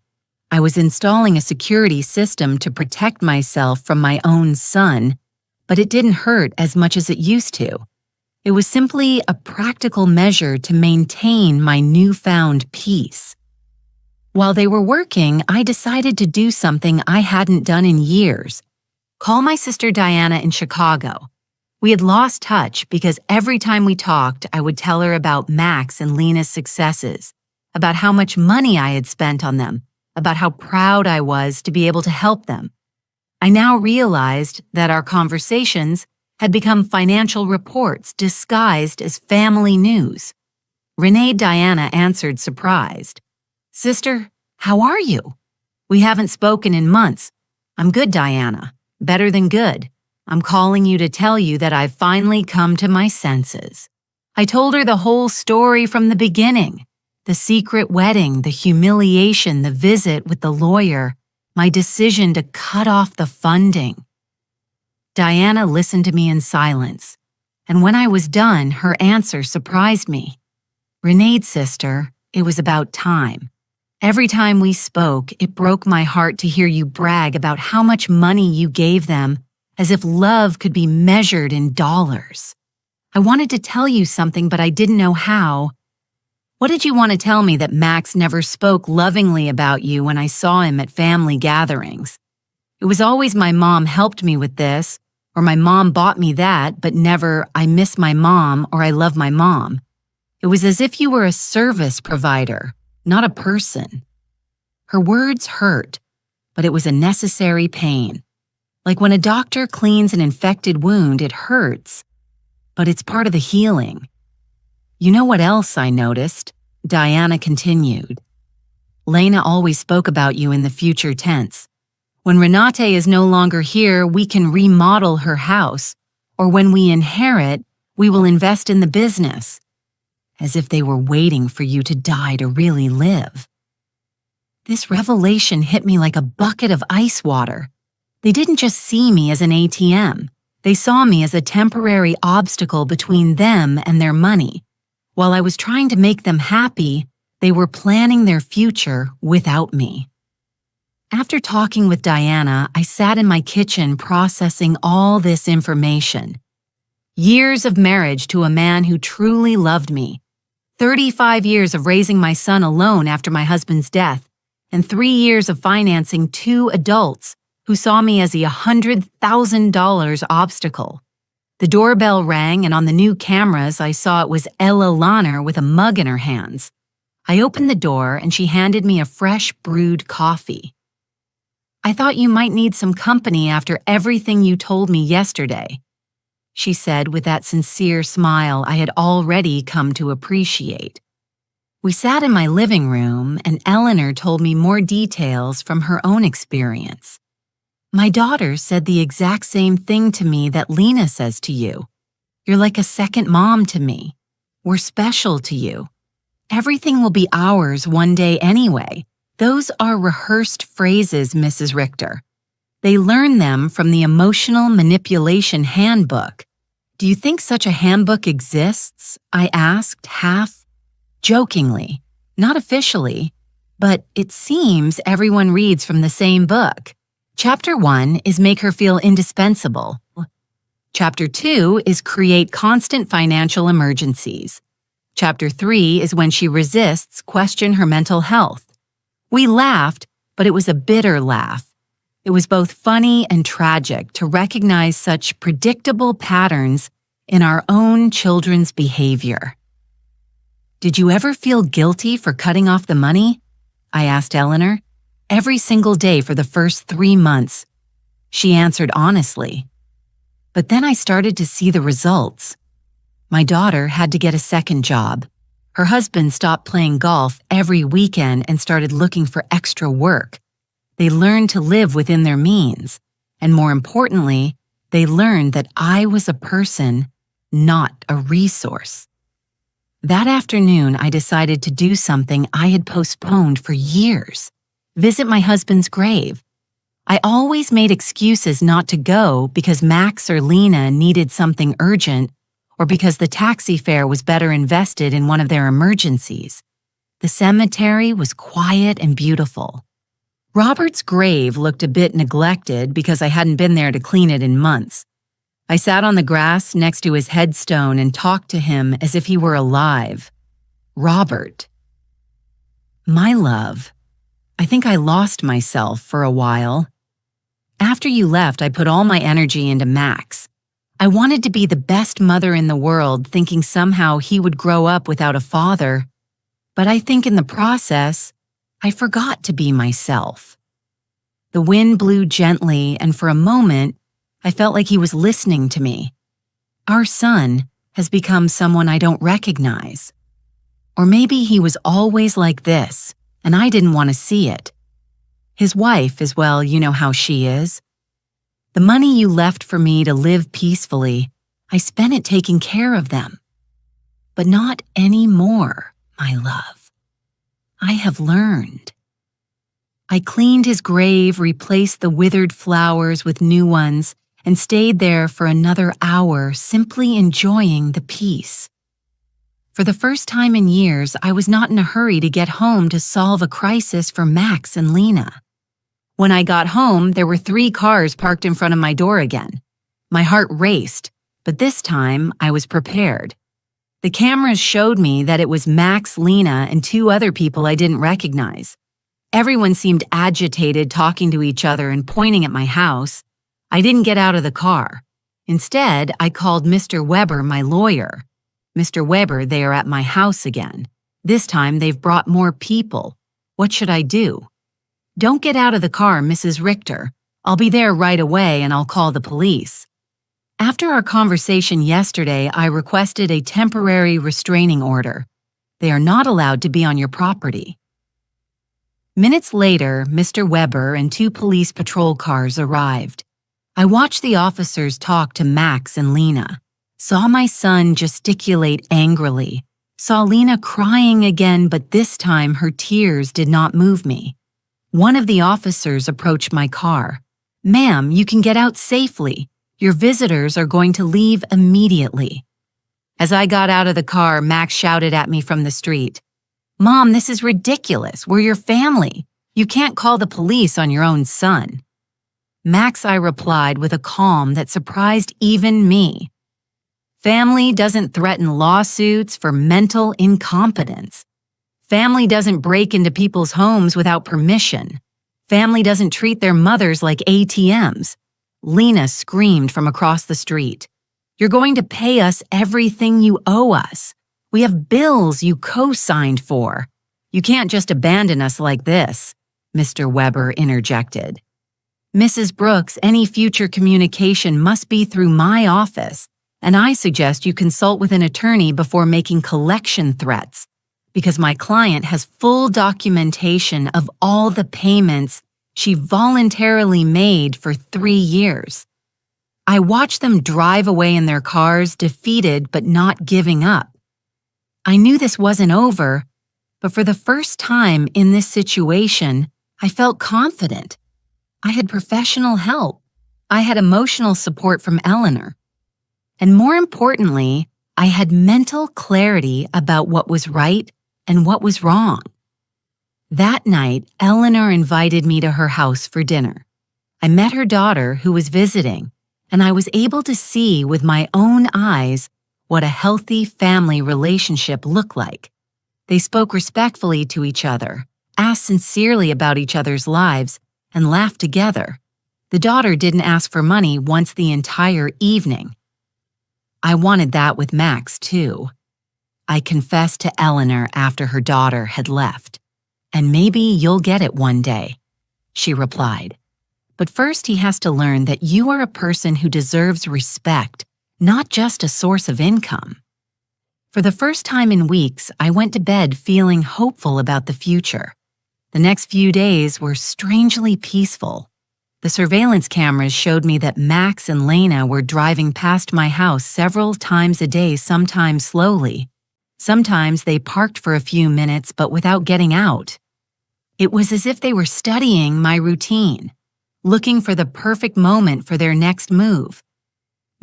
I was installing a security system to protect myself from my own son, but it didn't hurt as much as it used to. It was simply a practical measure to maintain my newfound peace. While they were working, I decided to do something I hadn't done in years. Call my sister Diana in Chicago. We had lost touch because every time we talked, I would tell her about Max and Lena's successes, about how much money I had spent on them, about how proud I was to be able to help them. I now realized that our conversations had become financial reports disguised as family news. Renee Diana answered surprised. "Sister, how are you? We haven't spoken in months. I'm good, Diana. Better than good. I'm calling you to tell you that I've finally come to my senses." I told her the whole story from the beginning. The secret wedding, the humiliation, the visit with the lawyer, my decision to cut off the funding. Diana listened to me in silence, and when I was done, her answer surprised me. "Renee, sister, it was about time. Every time we spoke, it broke my heart to hear you brag about how much money you gave them, as if love could be measured in dollars. I wanted to tell you something, but I didn't know how. What did you want to tell me, that Max never spoke lovingly about you when I saw him at family gatherings? It was always my mom helped me with this, or my mom bought me that, but never I miss my mom or I love my mom. It was as if you were a service provider, not a person." Her words hurt, but it was a necessary pain. Like when a doctor cleans an infected wound, it hurts, but it's part of the healing. "You know what else I noticed?" Diana continued. "Lena always spoke about you in the future tense. When Renate is no longer here, we can remodel her house, or when we inherit, we will invest in the business." As if they were waiting for you to die to really live. This revelation hit me like a bucket of ice water. They didn't just see me as an ATM. They saw me as a temporary obstacle between them and their money. While I was trying to make them happy, they were planning their future without me. After talking with Diana, I sat in my kitchen processing all this information. Years of marriage to a man who truly loved me, 35 years of raising my son alone after my husband's death, and 3 years of financing 2 adults who saw me as a $100,000 obstacle. The doorbell rang, and on the new cameras, I saw it was Ella Lahner with a mug in her hands. I opened the door, and she handed me a fresh brewed coffee. "I thought you might need some company after everything you told me yesterday," she said with that sincere smile I had already come to appreciate. We sat in my living room, and Eleanor told me more details from her own experience. "My daughter said the exact same thing to me that Lena says to you. You're like a second mom to me. We're special to you. Everything will be ours one day anyway." Those are rehearsed phrases, Mrs. Richter. They learn them from the Emotional Manipulation Handbook. "Do you think such a handbook exists?" I asked, half jokingly, not officially, but it seems everyone reads from the same book. Chapter 1 is make her feel indispensable. Chapter 2 is create constant financial emergencies. Chapter 3 is when she resists, question her mental health. We laughed, but it was a bitter laugh. It was both funny and tragic to recognize such predictable patterns in our own children's behavior. "Did you ever feel guilty for cutting off the money?" I asked Eleanor. "Every single day for the first 3 months." She answered honestly. But then I started to see the results. My daughter had to get a second job. Her husband stopped playing golf every weekend and started looking for extra work. They learned to live within their means, and more importantly, they learned that I was a person, not a resource. That afternoon, I decided to do something I had postponed for years: visit my husband's grave. I always made excuses not to go because Max or Lena needed something urgent, or because the taxi fare was better invested in one of their emergencies. The cemetery was quiet and beautiful. Robert's grave looked a bit neglected because I hadn't been there to clean it in months. I sat on the grass next to his headstone and talked to him as if he were alive. "Robert, my love, I think I lost myself for a while. After you left, I put all my energy into Max. I wanted to be the best mother in the world, thinking somehow he would grow up without a father. But I think in the process, I forgot to be myself." The wind blew gently, and for a moment, I felt like he was listening to me. Our son has become someone I don't recognize. Or maybe he was always like this, and I didn't want to see it. His wife is, well, you know how she is. "The money you left for me to live peacefully, I spent it taking care of them. But not anymore, my love. I have learned." I cleaned his grave, replaced the withered flowers with new ones, and stayed there for another hour, simply enjoying the peace. For the first time in years, I was not in a hurry to get home to solve a crisis for Max and Lena. When I got home, there were 3 cars parked in front of my door again. My heart raced, but this time I was prepared. The cameras showed me that it was Max, Lena, and 2 other people I didn't recognize. Everyone seemed agitated, talking to each other and pointing at my house. I didn't get out of the car. Instead, I called Mr. Weber, my lawyer. "Mr. Weber, they are at my house again. This time they've brought more people. What should I do?" "Don't get out of the car, Mrs. Richter. I'll be there right away and I'll call the police." After our conversation yesterday, I requested a temporary restraining order. They are not allowed to be on your property. Minutes later, Mr. Weber and 2 police patrol cars arrived. I watched the officers talk to Max and Lena, saw my son gesticulate angrily, saw Lena crying again, but this time her tears did not move me. One of the officers approached my car. "Ma'am, you can get out safely. Your visitors are going to leave immediately." As I got out of the car, Max shouted at me from the street, "Mom, this is ridiculous. We're your family. You can't call the police on your own son." "Max," I replied with a calm that surprised even me. "Family doesn't threaten lawsuits for mental incompetence. Family doesn't break into people's homes without permission. Family doesn't treat their mothers like ATMs." Lena screamed from across the street. "You're going to pay us everything you owe us. We have bills you co-signed for. You can't just abandon us like this," Mr. Weber interjected. "Mrs. Brooks, any future communication must be through my office, and I suggest you consult with an attorney before making collection threats, because my client has full documentation of all the payments she voluntarily made for 3 years. I watched them drive away in their cars, defeated but not giving up. I knew this wasn't over, but for the first time in this situation, I felt confident. I had professional help. I had emotional support from Eleanor. And more importantly, I had mental clarity about what was right and what was wrong. That night, Eleanor invited me to her house for dinner. I met her daughter, who was visiting, and I was able to see with my own eyes what a healthy family relationship looked like. They spoke respectfully to each other, asked sincerely about each other's lives, and laughed together. The daughter didn't ask for money once the entire evening. I wanted that with Max, too. I confessed to Eleanor after her daughter had left. "And maybe you'll get it one day," she replied. "But first he has to learn that you are a person who deserves respect, not just a source of income." For the first time in weeks, I went to bed feeling hopeful about the future. The next few days were strangely peaceful. The surveillance cameras showed me that Max and Lena were driving past my house several times a day, sometimes slowly. Sometimes they parked for a few minutes but without getting out. It was as if they were studying my routine, looking for the perfect moment for their next move.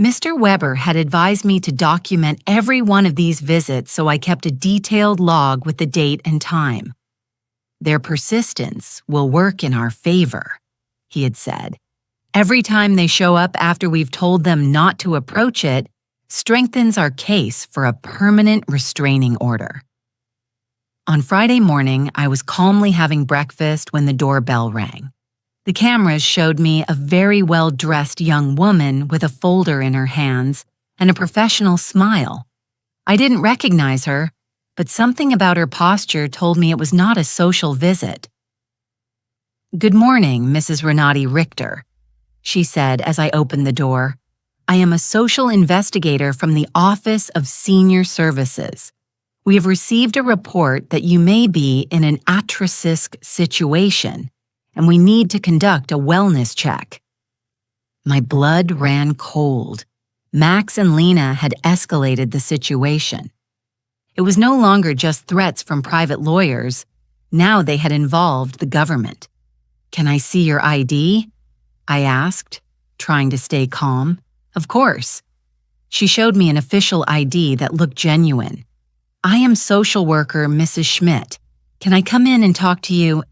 Mr. Weber had advised me to document every one of these visits, so I kept a detailed log with the date and time. "Their persistence will work in our favor," he had said. "Every time they show up after we've told them not to approach it, strengthens our case for a permanent restraining order." On Friday morning, I was calmly having breakfast when the doorbell rang. The cameras showed me a very well-dressed young woman with a folder in her hands and a professional smile. I didn't recognize her, but something about her posture told me it was not a social visit. "Good morning, Mrs. Renati Richter," she said as I opened the door. "I am a social investigator from the Office of Senior Services. We have received a report that you may be in an at-risk situation, and we need to conduct a wellness check." My blood ran cold. Max and Lena had escalated the situation. It was no longer just threats from private lawyers. Now they had involved the government. "Can I see your ID?" I asked, trying to stay calm. "Of course." She showed me an official ID that looked genuine. "I am social worker Mrs. Schmidt. Can I come in and talk to you?"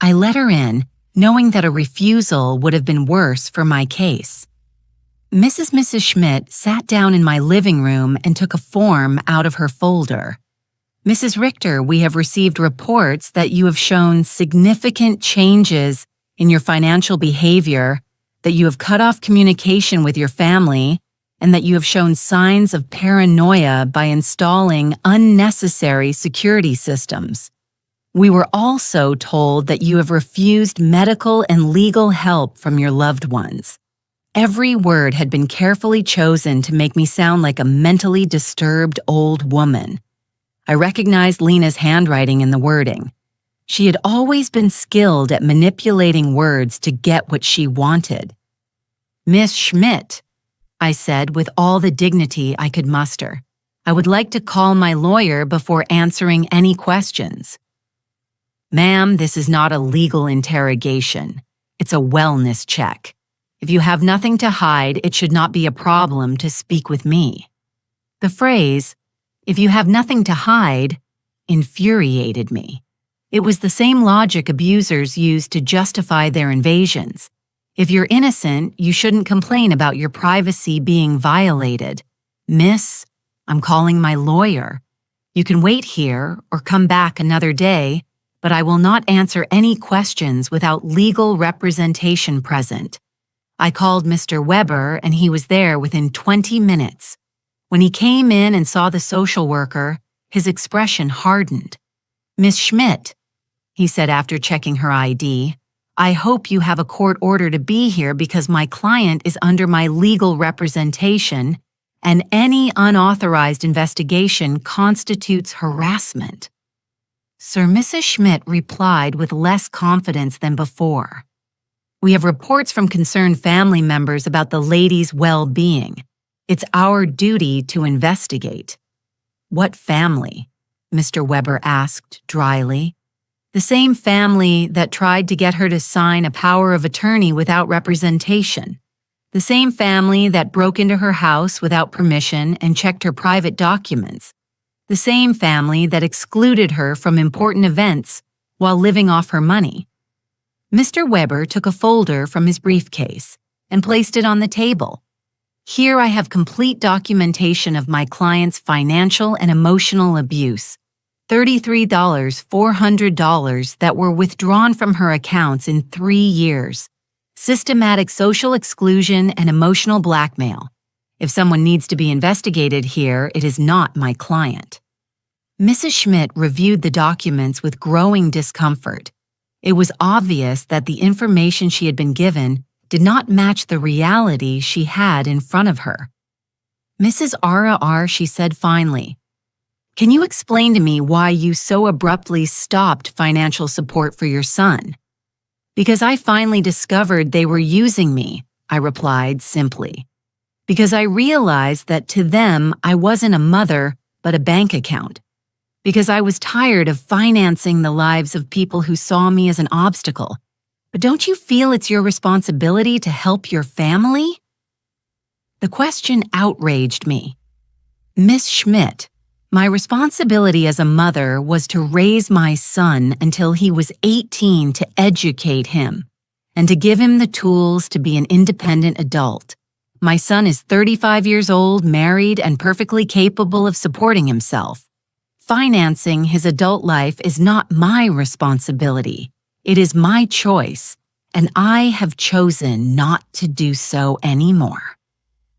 I let her in, knowing that a refusal would have been worse for my case. Mrs. Schmidt sat down in my living room and took a form out of her folder. "Mrs. Richter, we have received reports that you have shown significant changes in your financial behavior, that you have cut off communication with your family, and that you have shown signs of paranoia by installing unnecessary security systems. We were also told that you have refused medical and legal help from your loved ones." Every word had been carefully chosen to make me sound like a mentally disturbed old woman. I recognized Lena's handwriting in the wording. She had always been skilled at manipulating words to get what she wanted. "Miss Schmidt," I said with all the dignity I could muster, "I would like to call my lawyer before answering any questions." "Ma'am, this is not a legal interrogation. It's a wellness check. If you have nothing to hide, it should not be a problem to speak with me." The phrase, "if you have nothing to hide," infuriated me. It was the same logic abusers use to justify their invasions. If you're innocent, you shouldn't complain about your privacy being violated. Miss, I'm calling my lawyer. You can wait here or come back another day, but I will not answer any questions without legal representation present. I called Mr. Weber and he was there within 20 minutes. When he came in and saw the social worker, his expression hardened. Miss Schmidt, he said after checking her ID, I hope you have a court order to be here because my client is under my legal representation and any unauthorized investigation constitutes harassment. Sir Mrs. Schmidt replied with less confidence than before. We have reports from concerned family members about the lady's well-being. It's our duty to investigate. What family? Mr. Weber asked dryly. The same family that tried to get her to sign a power of attorney without representation. The same family that broke into her house without permission and checked her private documents. The same family that excluded her from important events while living off her money. Mr. Weber took a folder from his briefcase and placed it on the table. Here I have complete documentation of my client's financial and emotional abuse. $33,400 that were withdrawn from her accounts in 3 years. Systematic social exclusion and emotional blackmail. If someone needs to be investigated here, it is not my client. Mrs. Schmidt reviewed the documents with growing discomfort. It was obvious that the information she had been given did not match the reality she had in front of her. Mrs. R., she said finally, can you explain to me why you so abruptly stopped financial support for your son? Because I finally discovered they were using me, I replied simply. Because I realized that to them I wasn't a mother, but a bank account. Because I was tired of financing the lives of people who saw me as an obstacle. But don't you feel it's your responsibility to help your family? The question outraged me. Miss Schmidt, my responsibility as a mother was to raise my son until he was 18 to educate him and to give him the tools to be an independent adult. My son is 35 years old, married, and perfectly capable of supporting himself. Financing his adult life is not my responsibility. It is my choice, and I have chosen not to do so anymore.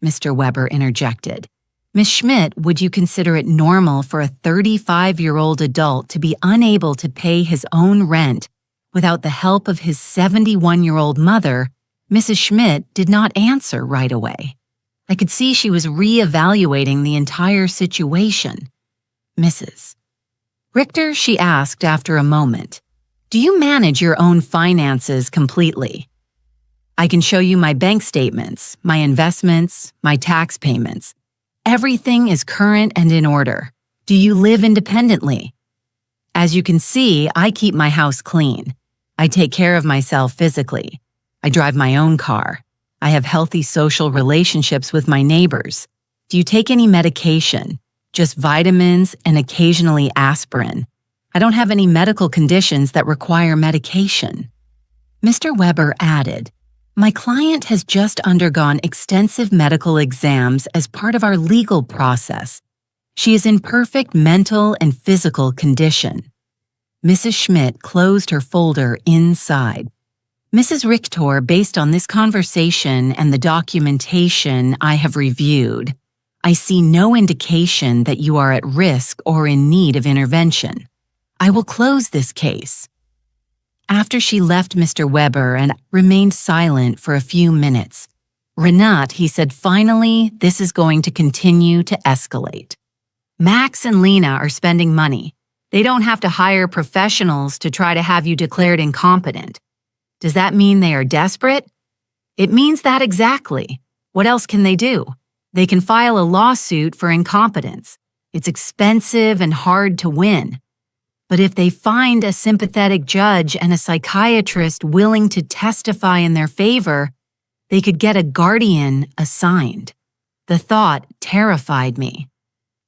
Mr. Weber interjected. Miss Schmidt, would you consider it normal for a 35-year-old adult to be unable to pay his own rent without the help of his 71-year-old mother? Mrs. Schmidt did not answer right away. I could see she was re-evaluating the entire situation. Mrs. Richter, she asked after a moment, do you manage your own finances completely? I can show you my bank statements, my investments, my tax payments. Everything is current and in order. Do you live independently? As you can see, I keep my house clean. I take care of myself physically. I drive my own car. I have healthy social relationships with my neighbors. Do you take any medication? Just vitamins and occasionally aspirin. I don't have any medical conditions that require medication. Mr. Weber added, my client has just undergone extensive medical exams as part of our legal process. She is in perfect mental and physical condition. Mrs. Schmidt closed her folder inside. Mrs. Richter, based on this conversation and the documentation I have reviewed, I see no indication that you are at risk or in need of intervention. I will close this case. After she left Mr. Weber and remained silent for a few minutes, Renat, he said, finally, this is going to continue to escalate. Max and Lena are spending money. They don't have to hire professionals to try to have you declared incompetent. Does that mean they are desperate? It means that exactly. What else can they do? They can file a lawsuit for incompetence. It's expensive and hard to win. But if they find a sympathetic judge and a psychiatrist willing to testify in their favor, they could get a guardian assigned. The thought terrified me.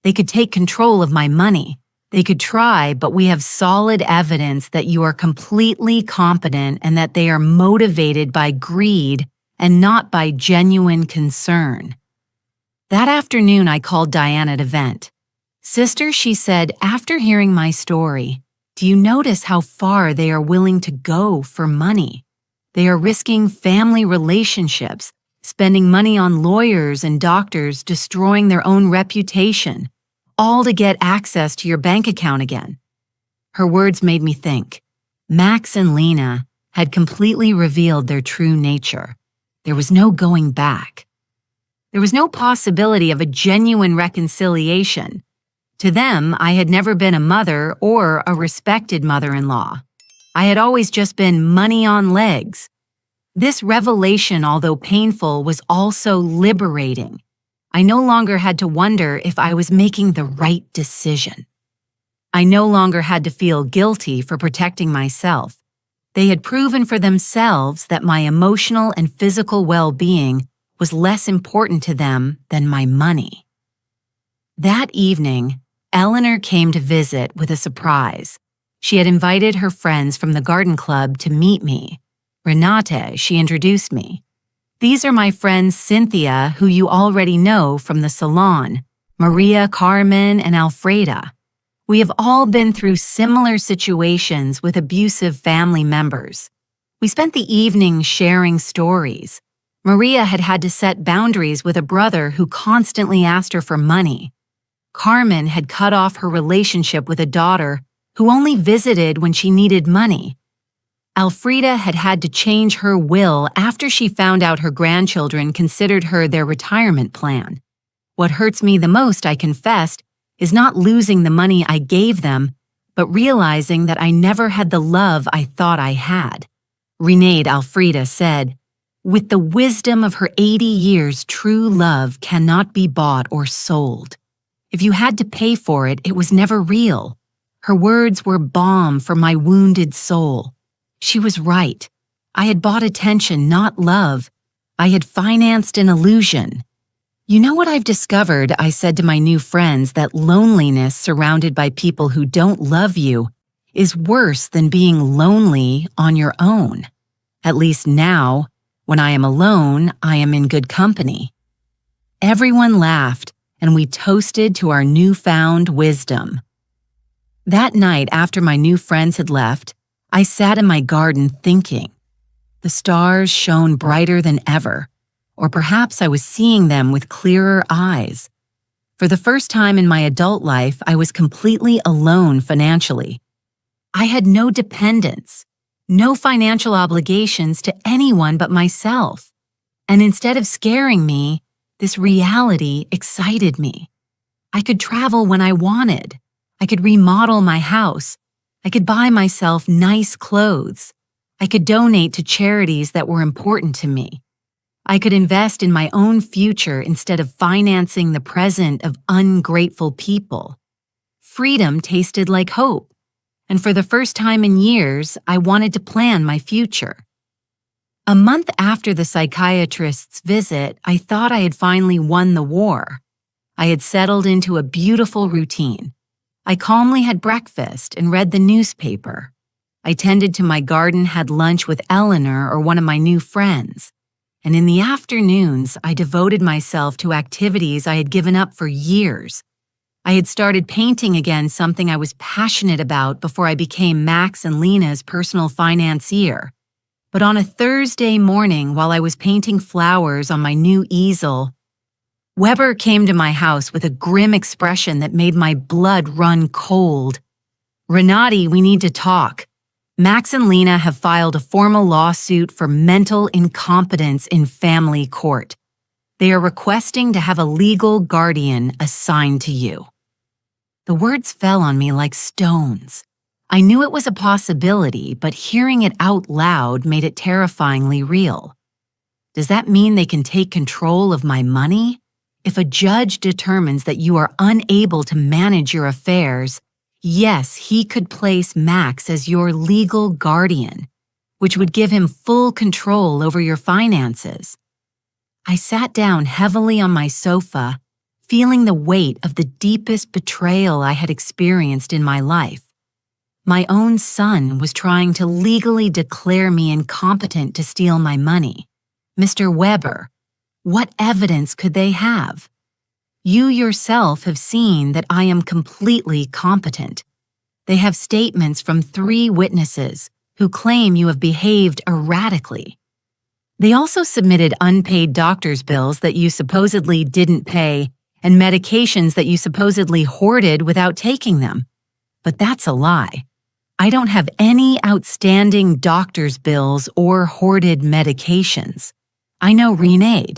They could take control of my money. They could try, but we have solid evidence that you are completely competent and that they are motivated by greed and not by genuine concern. That afternoon, I called Diana to vent. Sister, she said, after hearing my story, do you notice how far they are willing to go for money? They are risking family relationships, spending money on lawyers and doctors, destroying their own reputation, all to get access to your bank account again. Her words made me think. Max and Lena had completely revealed their true nature. There was no going back. There was no possibility of a genuine reconciliation. To them, I had never been a mother or a respected mother-in-law. I had always just been money on legs. This revelation, although painful, was also liberating. I no longer had to wonder if I was making the right decision. I no longer had to feel guilty for protecting myself. They had proven for themselves that my emotional and physical well-being was less important to them than my money. That evening, Eleanor came to visit with a surprise. She had invited her friends from the garden club to meet me. Renate, she introduced me. These are my friends Cynthia, who you already know from the salon, Maria, Carmen, and Alfreda. We have all been through similar situations with abusive family members. We spent the evening sharing stories. Maria had had to set boundaries with a brother who constantly asked her for money. Carmen had cut off her relationship with a daughter who only visited when she needed money. Alfreda had had to change her will after she found out her grandchildren considered her their retirement plan. What hurts me the most, I confessed, is not losing the money I gave them, but realizing that I never had the love I thought I had. Renee, Alfreda said, with the wisdom of her 80 years, true love cannot be bought or sold. If you had to pay for it, it was never real. Her words were balm for my wounded soul. She was right. I had bought attention, not love. I had financed an illusion. You know what I've discovered, I said to my new friends, that loneliness surrounded by people who don't love you is worse than being lonely on your own. At least now, when I am alone, I am in good company. Everyone laughed, and we toasted to our newfound wisdom. That night, after my new friends had left, I sat in my garden thinking. The stars shone brighter than ever, or perhaps I was seeing them with clearer eyes. For the first time in my adult life, I was completely alone financially. I had no dependents, no financial obligations to anyone but myself. And instead of scaring me, this reality excited me. I could travel when I wanted. I could remodel my house. I could buy myself nice clothes. I could donate to charities that were important to me. I could invest in my own future instead of financing the present of ungrateful people. Freedom tasted like hope, and for the first time in years, I wanted to plan my future. A month after the psychiatrist's visit, I thought I had finally won the war. I had settled into a beautiful routine. I calmly had breakfast and read the newspaper. I tended to my garden, had lunch with Eleanor or one of my new friends. And in the afternoons, I devoted myself to activities I had given up for years. I had started painting again, something I was passionate about before I became Max and Lena's personal financier. But on a Thursday morning, while I was painting flowers on my new easel, Weber came to my house with a grim expression that made my blood run cold. Renate, we need to talk. Max and Lena have filed a formal lawsuit for mental incompetence in family court. They are requesting to have a legal guardian assigned to you. The words fell on me like stones. I knew it was a possibility, but hearing it out loud made it terrifyingly real. Does that mean they can take control of my money? If a judge determines that you are unable to manage your affairs, yes, he could place Max as your legal guardian, which would give him full control over your finances. I sat down heavily on my sofa, feeling the weight of the deepest betrayal I had experienced in my life. My own son was trying to legally declare me incompetent to steal my money. Mr. Weber, what evidence could they have? You yourself have seen that I am completely competent. They have statements from 3 witnesses who claim you have behaved erratically. They also submitted unpaid doctor's bills that you supposedly didn't pay and medications that you supposedly hoarded without taking them. But that's a lie. I don't have any outstanding doctor's bills or hoarded medications. I know Renee,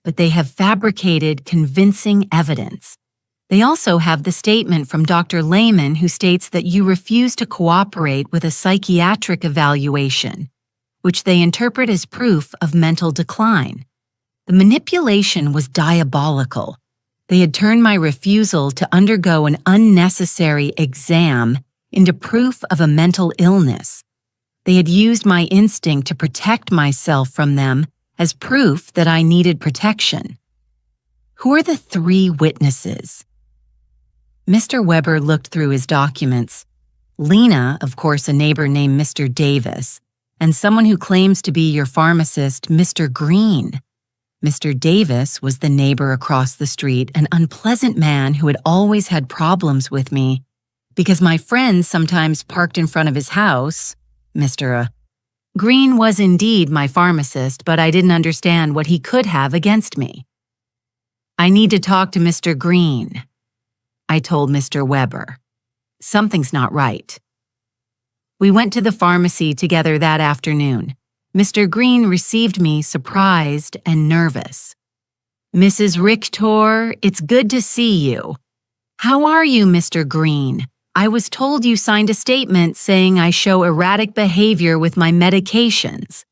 but they have fabricated convincing evidence. They also have the statement from Dr. Lehman who states that you refuse to cooperate with a psychiatric evaluation, which they interpret as proof of mental decline. The manipulation was diabolical. They had turned my refusal to undergo an unnecessary exam into proof of a mental illness. They had used my instinct to protect myself from them as proof that I needed protection. Who are the 3 witnesses? Mr. Weber looked through his documents. Lena, of course, a neighbor named Mr. Davis, and someone who claims to be your pharmacist, Mr. Green. Mr. Davis was the neighbor across the street, an unpleasant man who had always had problems with me because my friends sometimes parked in front of his house. Mr. Green was indeed my pharmacist, but I didn't understand what he could have against me. I need to talk to Mr. Green, I told Mr. Weber. Something's not right. We went to the pharmacy together that afternoon. Mr. Green received me surprised and nervous. Mrs. Richter, it's good to see you. How are you, Mr. Green? I was told you signed a statement saying I show erratic behavior with my medications.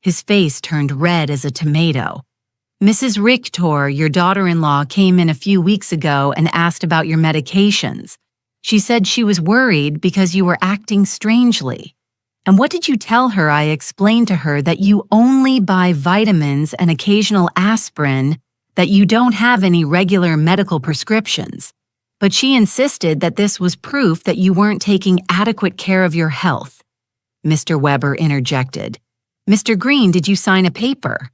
His face turned red as a tomato. Mrs. Richter, your daughter-in-law, came in a few weeks ago and asked about your medications. She said she was worried because you were acting strangely. And what did you tell her? I explained to her that you only buy vitamins and occasional aspirin, that you don't have any regular medical prescriptions. But she insisted that this was proof that you weren't taking adequate care of your health. Mr. Weber interjected. Mr. Green, did you sign a paper?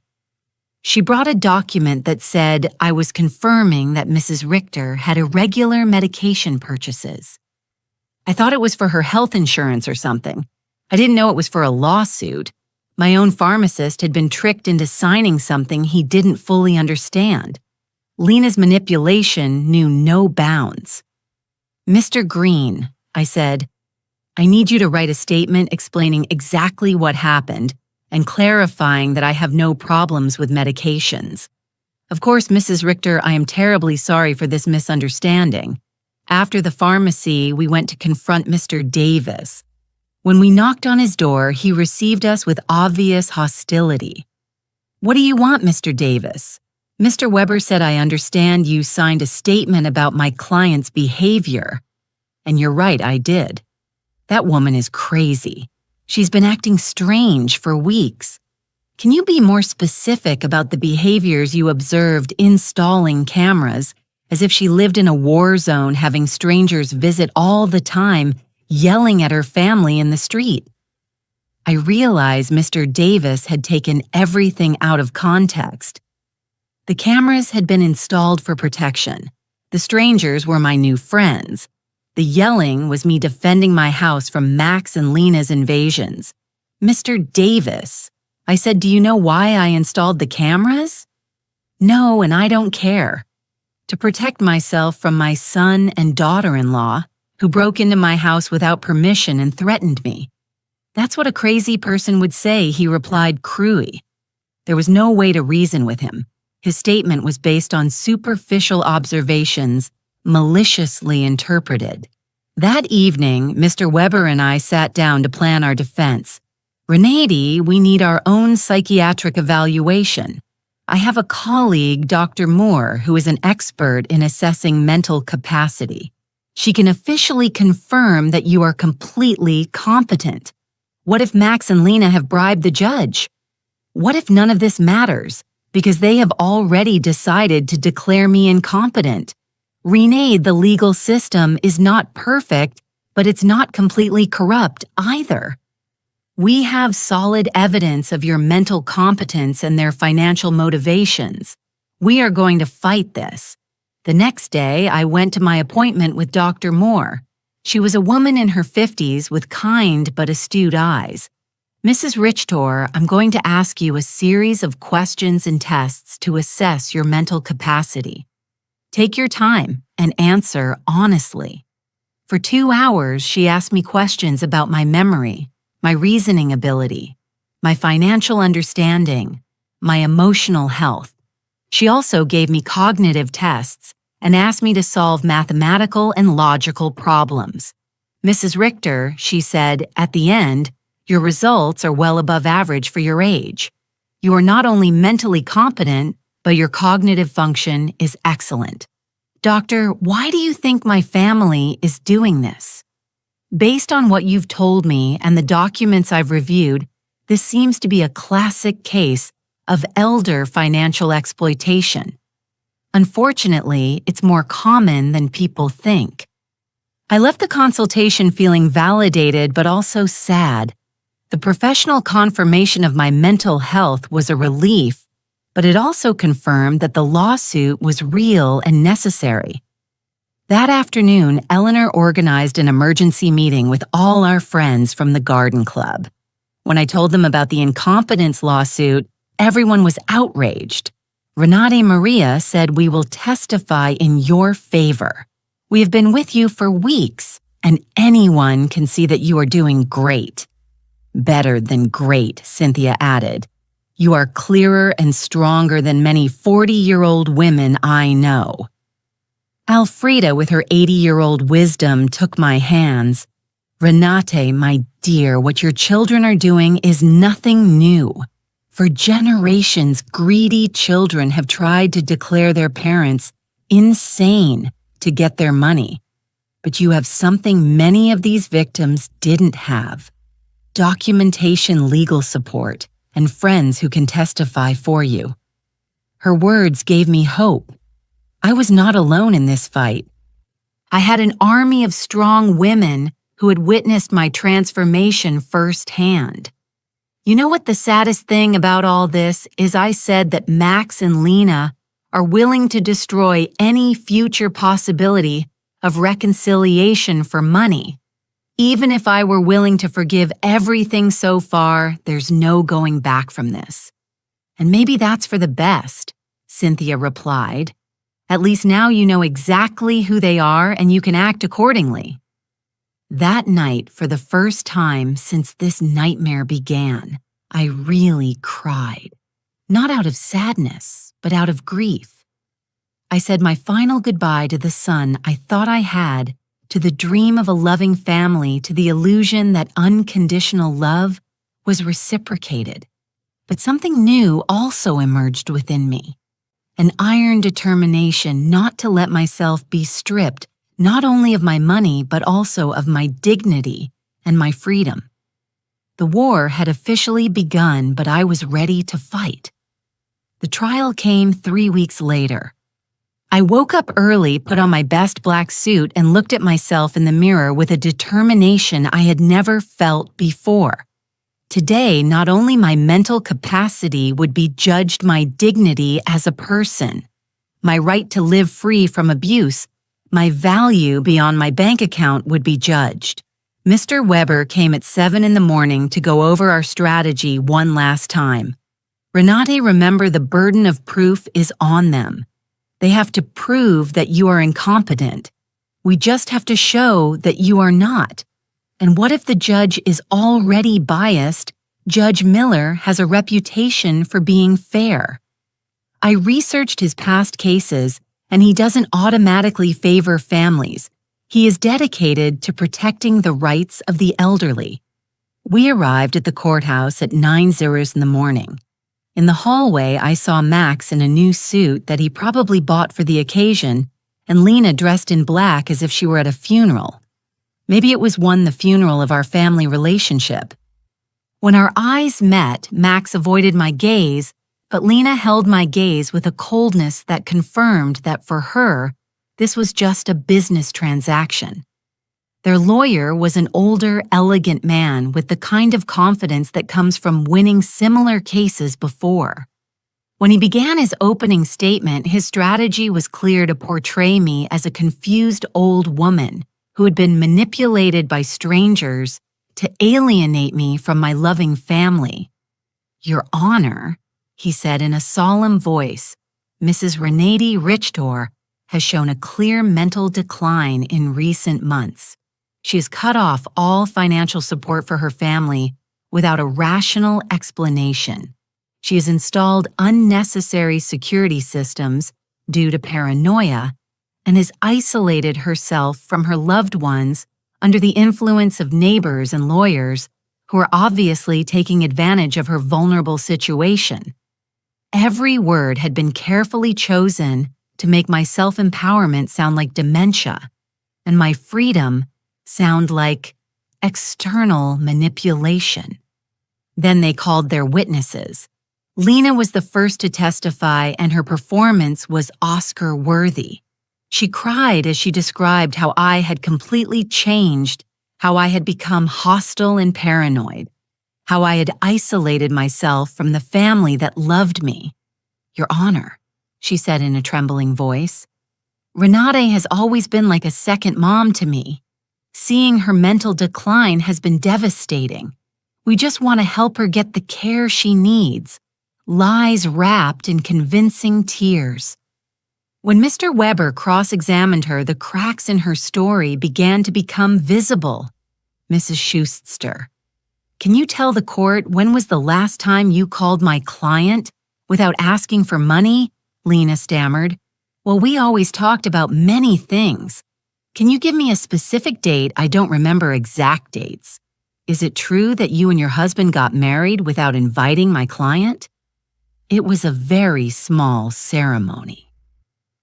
She brought a document that said I was confirming that Mrs. Richter had irregular medication purchases. I thought it was for her health insurance or something. I didn't know it was for a lawsuit. My own pharmacist had been tricked into signing something he didn't fully understand. Lena's manipulation knew no bounds. Mr. Green, I said, I need you to write a statement explaining exactly what happened and clarifying that I have no problems with medications. Of course, Mrs. Richter, I am terribly sorry for this misunderstanding. After the pharmacy, we went to confront Mr. Davis. When we knocked on his door, he received us with obvious hostility. What do you want, Mr. Davis? Mr. Weber said, I understand you signed a statement about my client's behavior. And you're right, I did. That woman is crazy. She's been acting strange for weeks. Can you be more specific about the behaviors you observed installing cameras, as if she lived in a war zone having strangers visit all the time, yelling at her family in the street? I realized Mr. Davis had taken everything out of context. The cameras had been installed for protection. The strangers were my new friends. The yelling was me defending my house from Max and Lena's invasions. Mr. Davis, I said, do you know why I installed the cameras? No, and I don't care. To protect myself from my son and daughter-in-law, who broke into my house without permission and threatened me. That's what a crazy person would say, he replied cruelly. There was no way to reason with him. His statement was based on superficial observations, maliciously interpreted. That evening, Mr. Weber and I sat down to plan our defense. Renee, we need our own psychiatric evaluation. I have a colleague, Dr. Moore, who is an expert in assessing mental capacity. She can officially confirm that you are completely competent. What if Max and Lena have bribed the judge? What if none of this matters? because they have already decided to declare me incompetent. Renee, the legal system is not perfect, but it's not completely corrupt either. We have solid evidence of your mental competence and their financial motivations. We are going to fight this. The next day, I went to my appointment with Dr. Moore. She was a woman in her 50s with kind but astute eyes. Mrs. Richtor, I'm going to ask you a series of questions and tests to assess your mental capacity. Take your time and answer honestly. For 2 hours, she asked me questions about my memory, my reasoning ability, my financial understanding, my emotional health. She also gave me cognitive tests and asked me to solve mathematical and logical problems. Mrs. Richter, she said, at the end, your results are well above average for your age. You are not only mentally competent, but your cognitive function is excellent. Doctor, why do you think my family is doing this? Based on what you've told me and the documents I've reviewed, this seems to be a classic case of elder financial exploitation. Unfortunately, it's more common than people think. I left the consultation feeling validated but also sad. The professional confirmation of my mental health was a relief, but it also confirmed that the lawsuit was real and necessary. That afternoon, Eleanor organized an emergency meeting with all our friends from the garden club. When I told them about the incompetence lawsuit, everyone was outraged. Renate Maria said, "We will testify in your favor. We have been with you for weeks, and anyone can see that you are doing great." "Better than great," Cynthia added. "You are clearer and stronger than many 40-year-old women I know." Alfreda, with her 80-year-old wisdom, took my hands. "Renate, my dear, what your children are doing is nothing new. For generations, greedy children have tried to declare their parents insane to get their money. But you have something many of these victims didn't have: documentation, legal support, and friends who can testify for you." Her words gave me hope. I was not alone in this fight. I had an army of strong women who had witnessed my transformation firsthand. You know what the saddest thing about all this is? I said that Max and Lena are willing to destroy any future possibility of reconciliation for money. Even if I were willing to forgive everything so far, there's no going back from this. "And maybe that's for the best," Cynthia replied. "At least now you know exactly who they are and you can act accordingly." That night, for the first time since this nightmare began, I really cried. Not out of sadness, but out of grief. I said my final goodbye to the son I thought I had, to the dream of a loving family, to the illusion that unconditional love was reciprocated. But something new also emerged within me. An iron determination not to let myself be stripped not only of my money but also of my dignity and my freedom. The war had officially begun, but I was ready to fight. The trial came 3 weeks later. I woke up early, put on my best black suit, and looked at myself in the mirror with a determination I had never felt before. Today, not only my mental capacity would be judged, my dignity as a person, my right to live free from abuse, my value beyond my bank account would be judged. Mr. Weber came at 7 in the morning to go over our strategy one last time. "Renate, remember, the burden of proof is on them. They have to prove that you are incompetent. We just have to show that you are not. And what if the judge is already biased? Judge Miller has a reputation for being fair. I researched his past cases, and he doesn't automatically favor families. He is dedicated to protecting the rights of the elderly." We arrived at the courthouse at 9:00 in the morning. In the hallway, I saw Max in a new suit that he probably bought for the occasion, and Lena dressed in black as if she were at a funeral. Maybe it was the funeral of our family relationship. When our eyes met, Max avoided my gaze, But Lena held my gaze with a coldness that confirmed that for her, this was just a business transaction. Their lawyer was an older, elegant man with the kind of confidence that comes from winning similar cases before. When he began his opening statement, his strategy was clear to portray me as a confused old woman who had been manipulated by strangers to alienate me from my loving family. "Your Honor," he said in a solemn voice, "Mrs. Renati Richter has shown a clear mental decline in recent months. She has cut off all financial support for her family without a rational explanation. She has installed unnecessary security systems due to paranoia and has isolated herself from her loved ones under the influence of neighbors and lawyers who are obviously taking advantage of her vulnerable situation." Every word had been carefully chosen to make my self-empowerment sound like dementia, and my freedom sound like external manipulation. Then they called their witnesses. Lena was the first to testify, and her performance was Oscar-worthy. She cried as she described how I had completely changed, how I had become hostile and paranoid, how I had isolated myself from the family that loved me. "Your Honor," she said in a trembling voice, "Renate has always been like a second mom to me. Seeing her mental decline has been devastating. We just want to help her get the care she needs." Lies wrapped in convincing tears. When Mr. Weber cross-examined her, the cracks in her story began to become visible. "Mrs. Schuster, can you tell the court when was the last time you called my client without asking for money?" Lena stammered. "Well, we always talked about many things. Can you give me a specific date? I don't remember exact dates. Is it true that you and your husband got married without inviting my client?" It was a very small ceremony.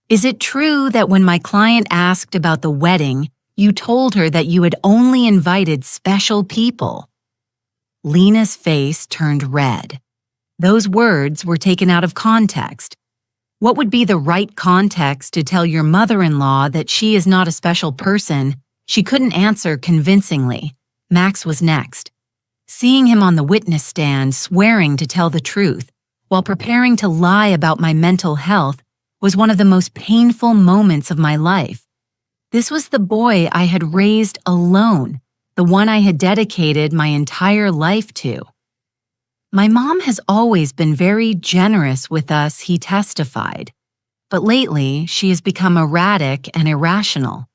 "Is it true that when my client asked about the wedding, you told her that you had only invited special people?" Lena's face turned red. Those words were taken out of context. What would be the right context to tell your mother-in-law that she is not a special person? She couldn't answer convincingly. Max was next. Seeing him on the witness stand swearing to tell the truth, while preparing to lie about my mental health, was one of the most painful moments of my life. This was the boy I had raised alone, the one I had dedicated my entire life to. "My mom has always been very generous with us," he testified. "But lately, she has become erratic and irrational.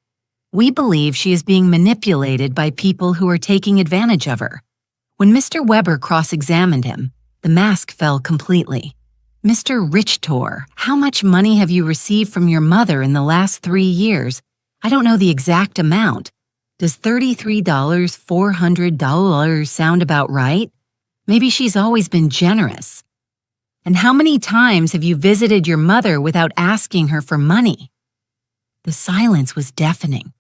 We believe she is being manipulated by people who are taking advantage of her." When Mr. Weber cross-examined him, the mask fell completely. "Mr. Richter, how much money have you received from your mother in the last 3 years? I don't know the exact amount. Does $33, $400 sound about right? Maybe she's always been generous. And how many times have you visited your mother without asking her for money?" The silence was deafening.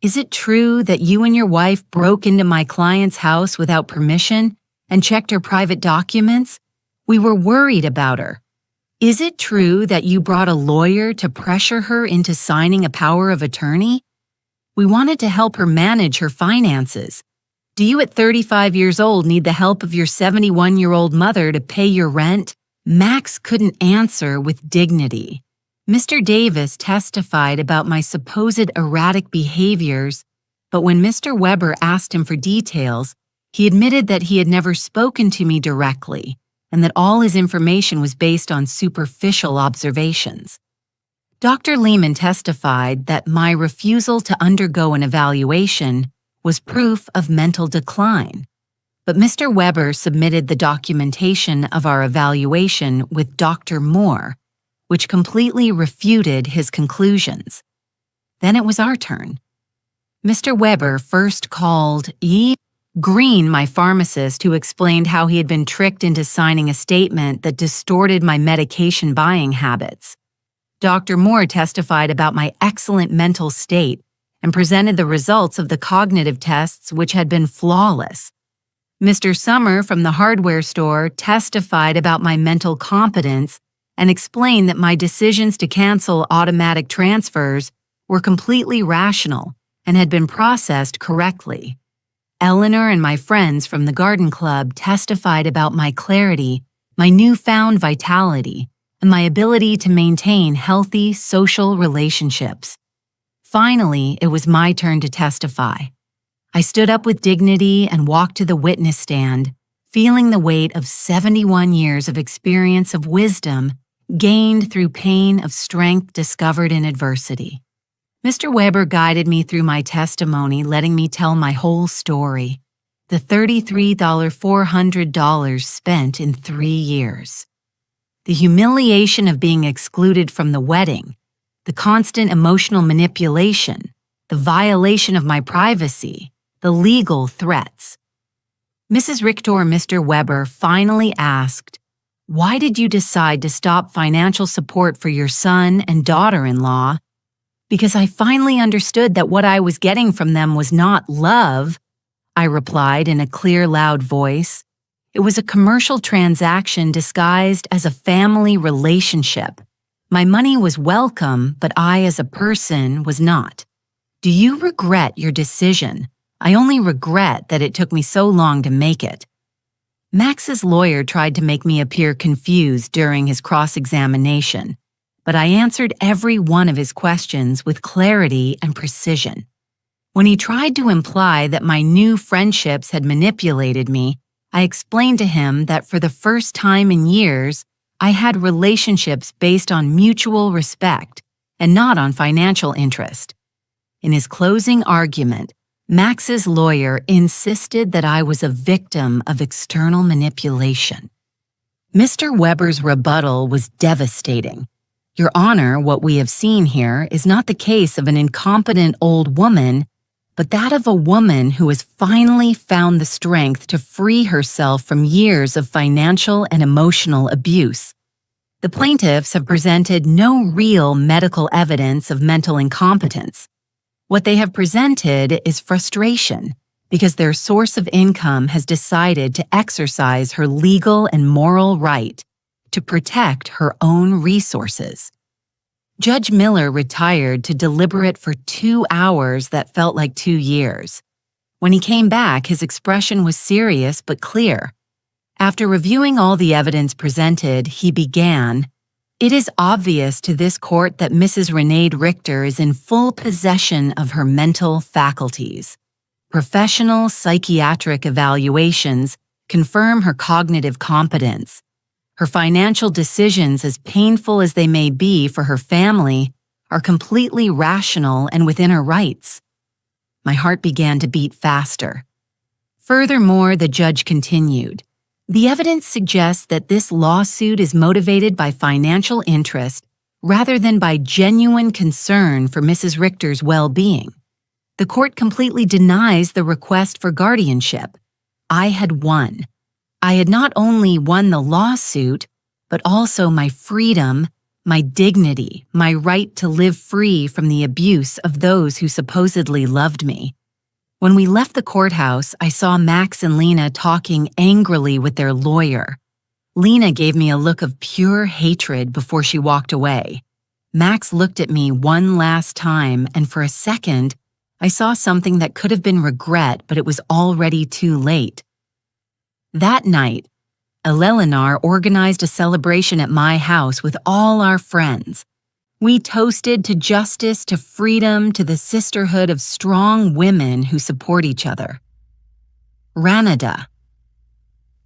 "Is it true that you and your wife broke into my client's house without permission and checked her private documents? We were worried about her. Is it true that you brought a lawyer to pressure her into signing a power of attorney? We wanted to help her manage her finances. Do you at 35 years old need the help of your 71-year-old mother to pay your rent?" Max couldn't answer with dignity. Mr. Davis testified about my supposed erratic behaviors, but when Mr. Weber asked him for details, he admitted that he had never spoken to me directly and that all his information was based on superficial observations. Dr. Lehman testified that my refusal to undergo an evaluation was proof of mental decline, but Mr. Weber submitted the documentation of our evaluation with Dr. Moore, which completely refuted his conclusions. Then it was our turn. Mr. Weber first called E. Green, my pharmacist, who explained how he had been tricked into signing a statement that distorted my medication buying habits. Dr. Moore testified about my excellent mental state and presented the results of the cognitive tests, which had been flawless. Mr. Summer from the hardware store testified about my mental competence and explained that my decisions to cancel automatic transfers were completely rational and had been processed correctly. Eleanor and my friends from the garden club testified about my clarity, my newfound vitality, and my ability to maintain healthy social relationships. Finally, it was my turn to testify. I stood up with dignity and walked to the witness stand, feeling the weight of 71 years of experience of wisdom gained through pain of strength discovered in adversity. Mr. Weber guided me through my testimony, letting me tell my whole story, the $33,400 spent in 3 years. The humiliation of being excluded from the wedding, the constant emotional manipulation, the violation of my privacy, the legal threats. Mrs. Richter and Mr. Weber finally asked, "Why did you decide to stop financial support for your son and daughter-in-law?" "Because I finally understood that what I was getting from them was not love," I replied in a clear, loud voice. "It was a commercial transaction disguised as a family relationship. My money was welcome, but I as a person was not. Do you regret your decision? I only regret that it took me so long to make it." Max's lawyer tried to make me appear confused during his cross-examination, but I answered every one of his questions with clarity and precision. When he tried to imply that my new friendships had manipulated me, I explained to him that for the first time in years, I had relationships based on mutual respect and not on financial interest. In his closing argument, Max's lawyer insisted that I was a victim of external manipulation. Mr. Weber's rebuttal was devastating. "Your Honor, what we have seen here is not the case of an incompetent old woman, but that of a woman who has finally found the strength to free herself from years of financial and emotional abuse. The plaintiffs have presented no real medical evidence of mental incompetence. What they have presented is frustration because their source of income has decided to exercise her legal and moral right to protect her own resources." Judge Miller retired to deliberate for 2 hours that felt like 2 years. When he came back, his expression was serious but clear. After reviewing all the evidence presented, he began, "It is obvious to this court that Mrs. Renee Richter is in full possession of her mental faculties. Professional psychiatric evaluations confirm her cognitive competence. Her financial decisions, as painful as they may be for her family, are completely rational and within her rights." My heart began to beat faster. Furthermore, the judge continued, "The evidence suggests that this lawsuit is motivated by financial interest rather than by genuine concern for Mrs. Richter's well-being. The court completely denies the request for guardianship. I had won. I had not only won the lawsuit, but also my freedom, my dignity, my right to live free from the abuse of those who supposedly loved me." When we left the courthouse, I saw Max and Lena talking angrily with their lawyer. Lena gave me a look of pure hatred before she walked away. Max looked at me one last time, and for a second, I saw something that could have been regret, but it was already too late. That night, Eleanor organized a celebration at my house with all our friends. We toasted to justice, to freedom, to the sisterhood of strong women who support each other. Ranada.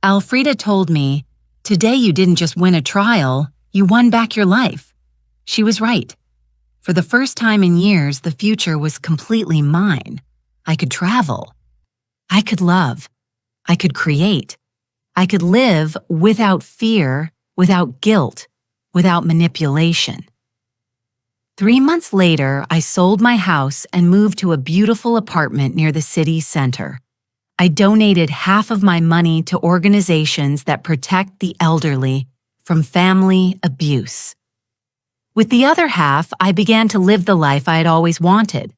Alfreda told me, "Today you didn't just win a trial, you won back your life." She was right. For the first time in years, the future was completely mine. I could travel. I could love. I could create. I could live without fear, without guilt, without manipulation. 3 months later, I sold my house and moved to a beautiful apartment near the city center. I donated half of my money to organizations that protect the elderly from family abuse. With the other half, I began to live the life I had always wanted.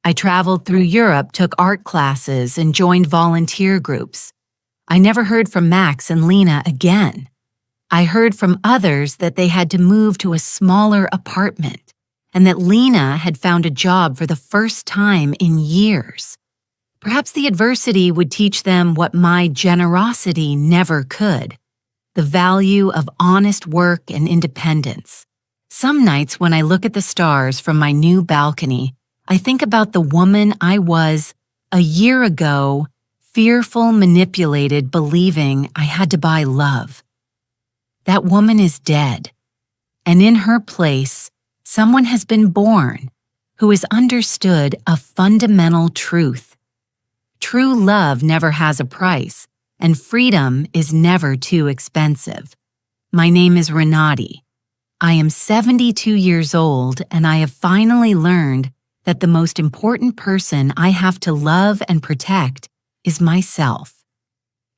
I traveled through Europe, took art classes, and joined volunteer groups. I never heard from Max and Lena again. I heard from others that they had to move to a smaller apartment and that Lena had found a job for the first time in years. Perhaps the adversity would teach them what my generosity never could, the value of honest work and independence. Some nights when I look at the stars from my new balcony, I think about the woman I was a year ago, fearful, manipulated, believing I had to buy love. That woman is dead, and in her place, someone has been born who has understood a fundamental truth. True love never has a price, and freedom is never too expensive. My name is Renati. I am 72 years old, and I have finally learned that the most important person I have to love and protect is myself.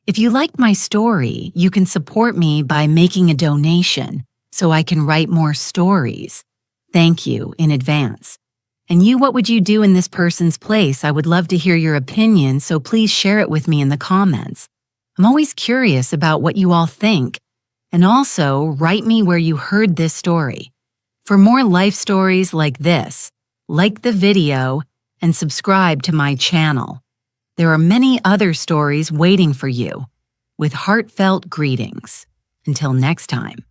If you like my story, you can support me by making a donation so I can write more stories. Thank you in advance. And you, what would you do in this person's place? I would love to hear your opinion, so please share it with me in the comments. I'm always curious about what you all think. And also, write me where you heard this story. For more life stories like this, like the video and subscribe to my channel. There are many other stories waiting for you. With heartfelt greetings. Until next time.